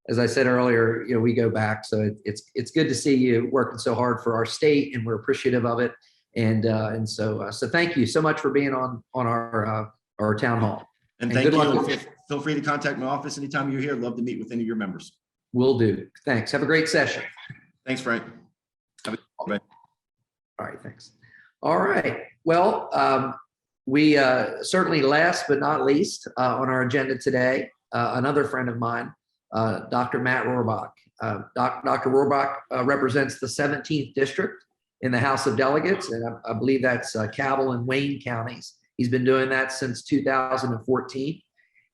as I said earlier, we go back. So it's good to see you working so hard for our state, and we're appreciative of it. And so thank you so much for being on our town hall. And thank you. Feel free to contact my office anytime you're here. I'd love to meet with any of your members. Will do. Thanks. Have a great session. Thanks, Frank. All right. Thanks. All right. Well, we certainly last but not least on our agenda today, another friend of mine, Dr. Matt Rorbach. Dr. Rohrbach represents the 17th district in the House of Delegates, and I believe that's Cabell and Wayne counties. He's been doing that since 2014,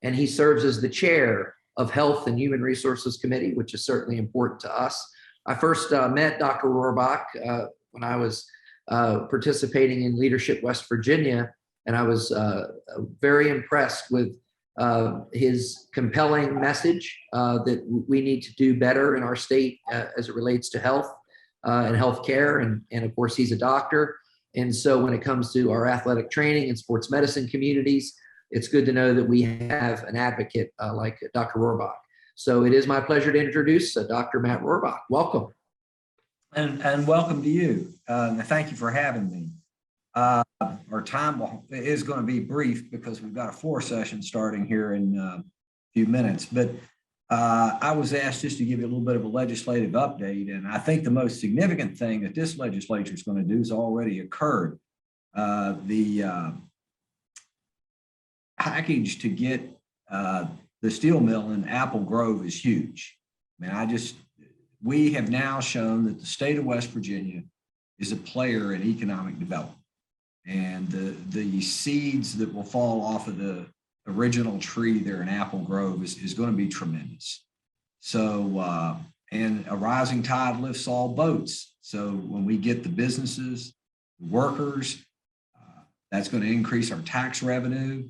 and he serves as the chair of Health and Human Resources Committee, which is certainly important to us. I first met Dr. Rohrbach when I was participating in Leadership West Virginia, and I was very impressed with his compelling message that we need to do better in our state as it relates to health and healthcare. And of course, he's a doctor. And so when it comes to our athletic training and sports medicine communities, it's good to know that we have an advocate like Dr. Rohrbach. So it is my pleasure to introduce Dr. Matt Rorbach. Welcome. And welcome to you. Thank you for having me. Our time is going to be brief because we've got a floor session starting here in a few minutes. But I was asked just to give you a little bit of a legislative update. And I think the most significant thing that this legislature is going to do has already occurred. The package to get the steel mill in Apple Grove is huge. I mean, we have now shown that the state of West Virginia is a player in economic development. And the seeds that will fall off of the original tree there in Apple Grove is going to be tremendous. So, and a rising tide lifts all boats. So when we get the businesses, the workers, that's going to increase our tax revenue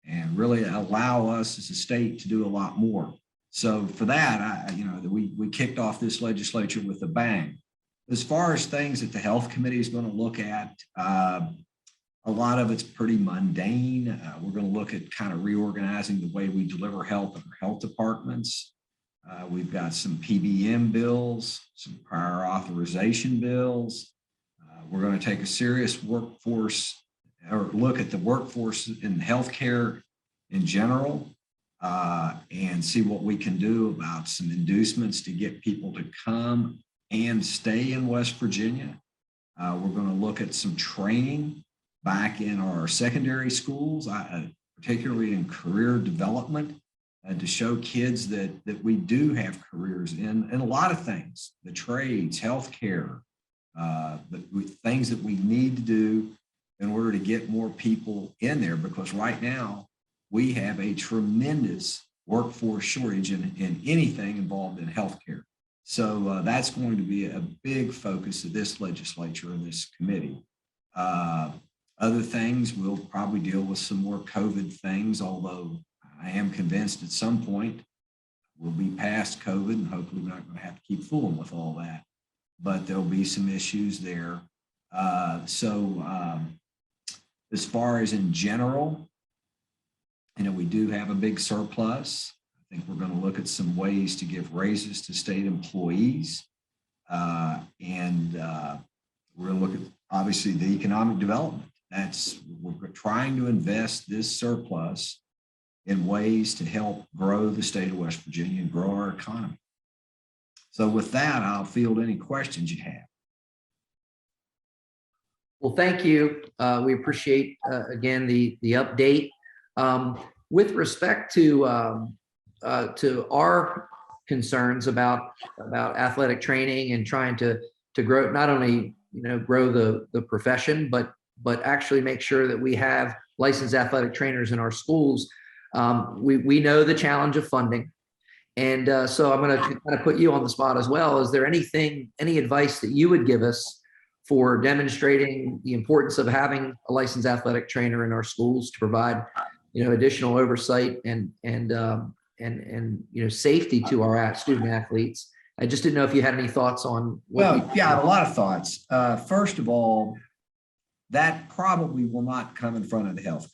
and really allow us as a state to do a lot more. So for that, we kicked off this legislature with a bang. As far as things that the health committee is going to look at, a lot of it's pretty mundane. We're going to look at kind of reorganizing the way we deliver health in our health departments. We've got some PBM bills, some prior authorization bills. We're going to take a serious workforce or look at the workforce in healthcare in general and see what we can do about some inducements to get people to come and stay in West Virginia. We're going to look at some training back in our secondary schools, particularly in career development, to show kids that we do have careers in a lot of things, the trades, healthcare, things that we need to do in order to get more people in there, because right now we have a tremendous workforce shortage in anything involved in healthcare. So that's going to be a big focus of this legislature and this committee. Other things, we'll probably deal with some more COVID things, although I am convinced at some point we'll be past COVID and hopefully we're not going to have to keep fooling with all that. But there'll be some issues there. As far as in general, we do have a big surplus. I think we're going to look at some ways to give raises to state employees. We're going to look at obviously the economic development. We're trying to invest this surplus in ways to help grow the state of West Virginia and grow our economy. So with that, I'll field any questions you have. Well, thank you. We appreciate, again, the update. With respect to our concerns about athletic training and trying to grow, not only, grow the profession, but actually make sure that we have licensed athletic trainers in our schools. We know the challenge of funding. And so I'm going to kind of put you on the spot as well. Is there any advice that you would give us for demonstrating the importance of having a licensed athletic trainer in our schools to provide, additional oversight and safety to our student athletes? I just didn't know if you had any thoughts on. Well, yeah, I have a lot of thoughts. First of all, that probably will not come in front of the health.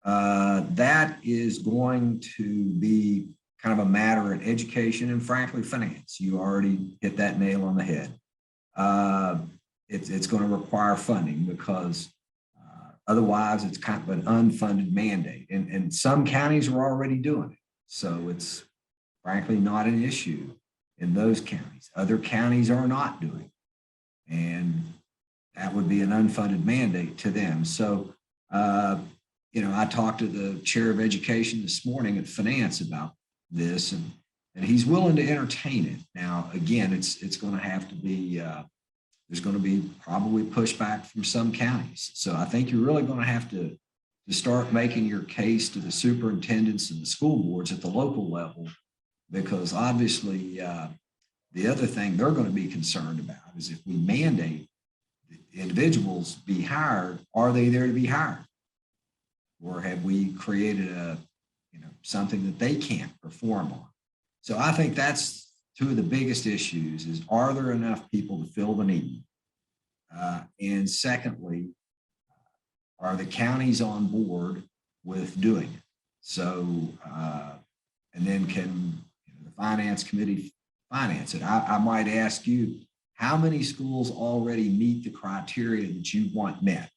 That is going to be kind of a matter of education and, frankly, finance. You already hit that nail on the head. It's going to require funding because otherwise it's kind of an unfunded mandate. And some counties are already doing it. So it's frankly not an issue in those counties. Other counties are not doing it. And that would be an unfunded mandate to them. So, I talked to the chair of education this morning at finance about this, and he's willing to entertain it. Now, again, it's going to have to be, there's going to be probably pushback from some counties. So I think you're really going to have to start making your case to the superintendents and the school boards at the local level, because obviously the other thing they're going to be concerned about is if we mandate individuals be hired, are they there to be hired? Or have we created something that they can't perform on? So I think that's two of the biggest issues is, are there enough people to fill the need? And secondly, are the counties on board with doing it? So, and then can the finance committee finance it? I might ask you, how many schools already meet the criteria that you want met?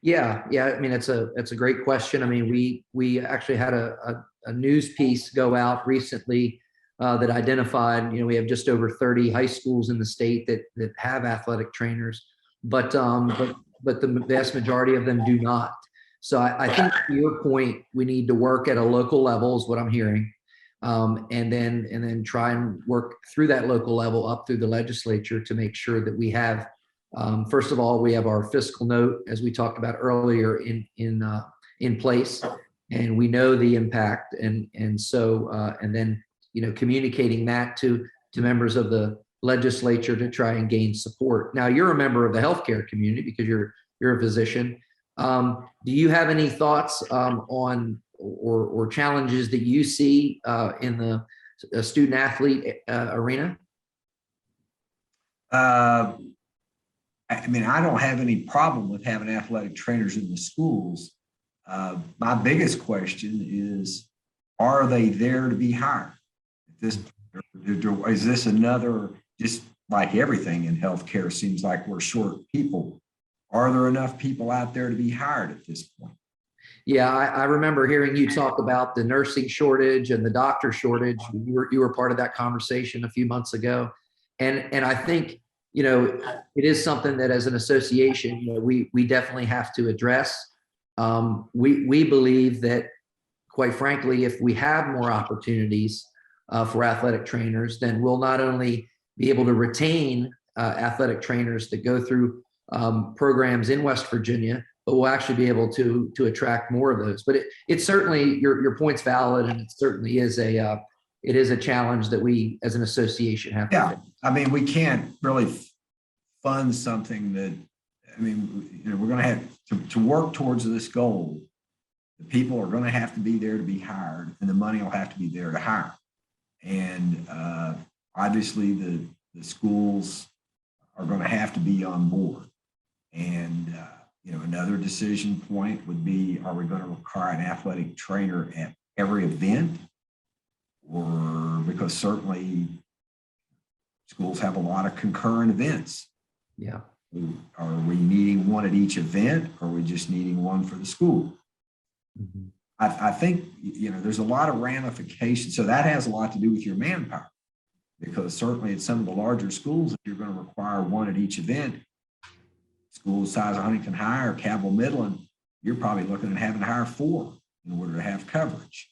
Yeah. I mean, it's a great question. I mean, we actually had a news piece go out recently that identified, we have just over 30 high schools in the state that have athletic trainers, but the vast majority of them do not. So I think to your point, we need to work at a local level is what I'm hearing. And then try and work through that local level up through the legislature to make sure that we have, first of all, we have our fiscal note, as we talked about earlier, in place, and we know the impact, and so and then communicating that to members of the legislature to try and gain support. Now, you're a member of the healthcare community because you're a physician. Do you have any thoughts on or challenges that you see in the student athlete arena? I mean, I don't have any problem with having athletic trainers in the schools. My biggest question is, are they there to be hired? Is this another, just like everything in healthcare, seems like we're short people. Are there enough people out there to be hired at this point? Yeah, I remember hearing you talk about the nursing shortage and the doctor shortage. You were part of that conversation a few months ago. And I think, it is something that as an association, we definitely have to address. We believe that, quite frankly, if we have more opportunities for athletic trainers, then we'll not only be able to retain athletic trainers that go through programs in West Virginia, but we'll actually be able to attract more of those. But it's certainly, your point's valid, and it certainly is a challenge that we as an association have. Yeah, I mean, we can't really fund something that, I mean, we're going to have to work towards this goal. The people are going to have to be there to be hired, and the money will have to be there to hire. And obviously the schools are going to have to be on board. And, another decision point would be, are we going to require an athletic trainer at every event? Or because certainly Schools have a lot of concurrent events. Yeah. Are we needing one at each event, or are we just needing one for the school? Mhm. I think, there's a lot of ramifications. So that has a lot to do with your manpower, because certainly at some of the larger schools, if you're going to require one at each event, school the size of Huntington High or Cabell Midland, you're probably looking at having to hire 4 in order to have coverage.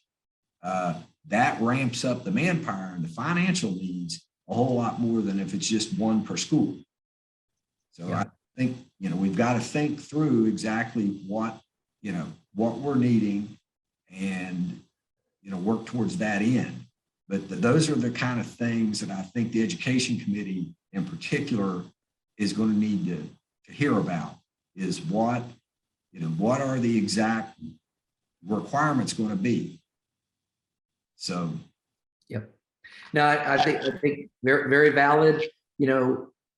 That ramps up the manpower and the financial needs a whole lot more than if it's just one per school. So Yeah. I think, we've got to think through exactly what we're needing and, work towards that end. But those are the kind of things that I think the education committee in particular is going to need to hear about, is what are the exact requirements going to be? So. Yep. No, I think very, very valid.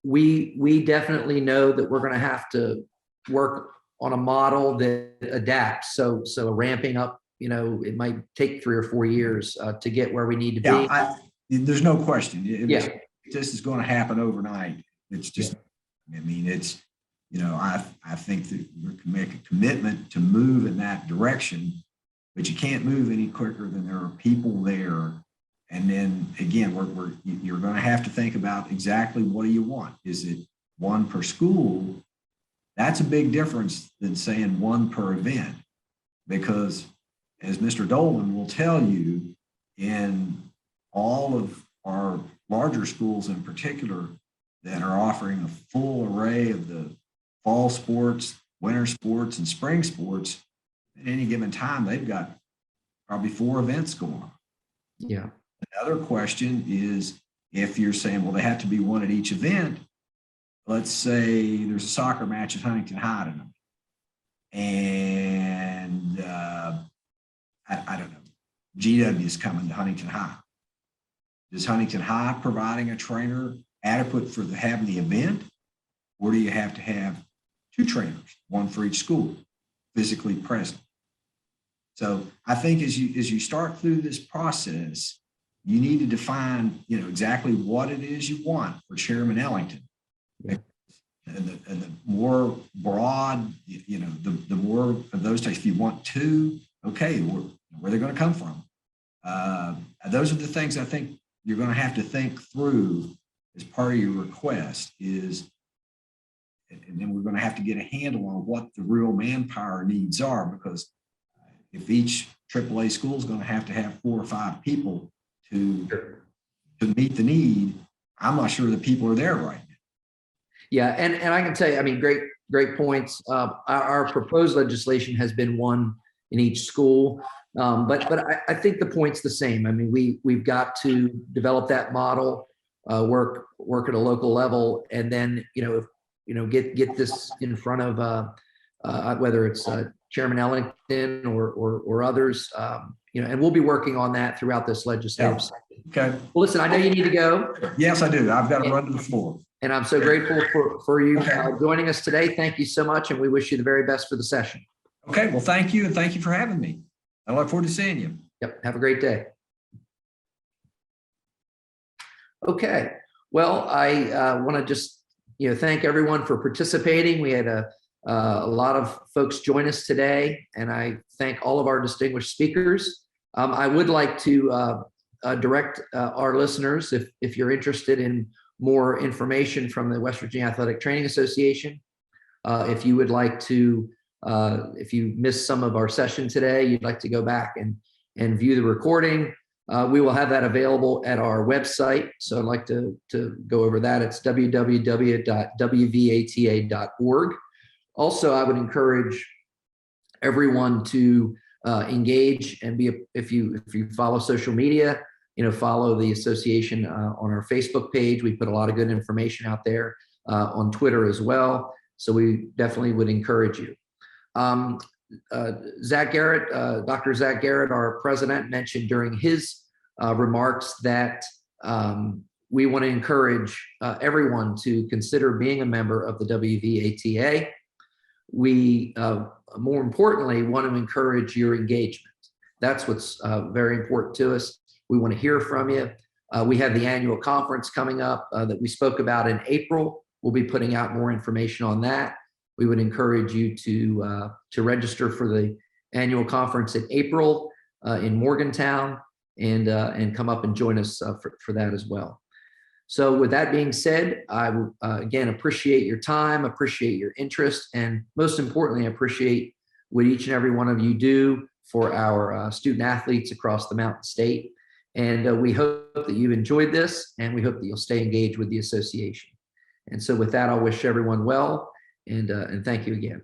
We definitely know that we're going to have to work on a model that adapts. So ramping up, it might take 3 or 4 years to get where we need to be. Yeah, there's no question. This is going to happen overnight. It's just, it's, I think that we can make a commitment to move in that direction, but you can't move any quicker than there are people there. And then again, you're going to have to think about exactly what do you want? Is it one per school? That's a big difference than saying one per event, because as Mr. Dolan will tell you, in all of our larger schools in particular that are offering a full array of the fall sports, winter sports, and spring sports, at any given time, they've got probably 4 events going on. Yeah. Another question is, if you're saying, well, they have to be one at each event, let's say there's a soccer match at Huntington High tonight, and I don't know, GW is coming to Huntington High. Is Huntington High providing a trainer adequate for having the event, or do you have to have 2 trainers, one for each school, physically present? So I think as you start through this process, you need to define, exactly what it is you want for Chairman Ellington. Yeah. And the more broad, the more of those types. If you want 2, okay, where are they going to come from? Those are the things I think you're going to have to think through as part of your request is, and then we're going to have to get a handle on what the real manpower needs are, because if each AAA school is going to have 4 or 5 people to meet the need, I'm not sure that people are there right now. Yeah, and I can tell you, great points. Our proposed legislation has been 1 in each school, but I think the point's the same. We've got to develop that model, work at a local level, and then get this in front of whether it's Chairman Ellington or others, and we'll be working on that throughout this legislative session. Okay. Well, listen, I know you need to go. Yes, I do. I've got to run to the floor. And I'm so grateful for you joining us today. Thank you so much, and we wish you the very best for the session. Okay, well, thank you, and thank you for having me. I look forward to seeing you. Yep, have a great day. Okay, well, I want to just thank everyone for participating. We had a lot of folks join us today, and I thank all of our distinguished speakers. I would like to direct our listeners, if you're interested in more information from the West Virginia Athletic Training Association, if you would like to, if you missed some of our session today, you'd like to go back and view the recording, we will have that available at our website. So I'd like to go over that. It's www.wvata.org. Also, I would encourage everyone to engage and if you follow social media, follow the association on our Facebook page. We put a lot of good information out there on Twitter as well. So we definitely would encourage you. Zach Garrett, Dr. Zach Garrett, our president, mentioned during his remarks that we want to encourage everyone to consider being a member of the WVATA. We, more importantly, want to encourage your engagement. That's what's very important to us. We want to hear from you. We have the annual conference coming up that we spoke about in April. We'll be putting out more information on that. We would encourage you to register for the annual conference in April in Morgantown and come up and join us for that as well. So with that being said, I again appreciate your time, appreciate your interest, and most importantly, appreciate what each and every one of you do for our student athletes across the Mountain State. And we hope that you enjoyed this, and we hope that you'll stay engaged with the association. And so with that, I'll wish everyone well, and thank you again.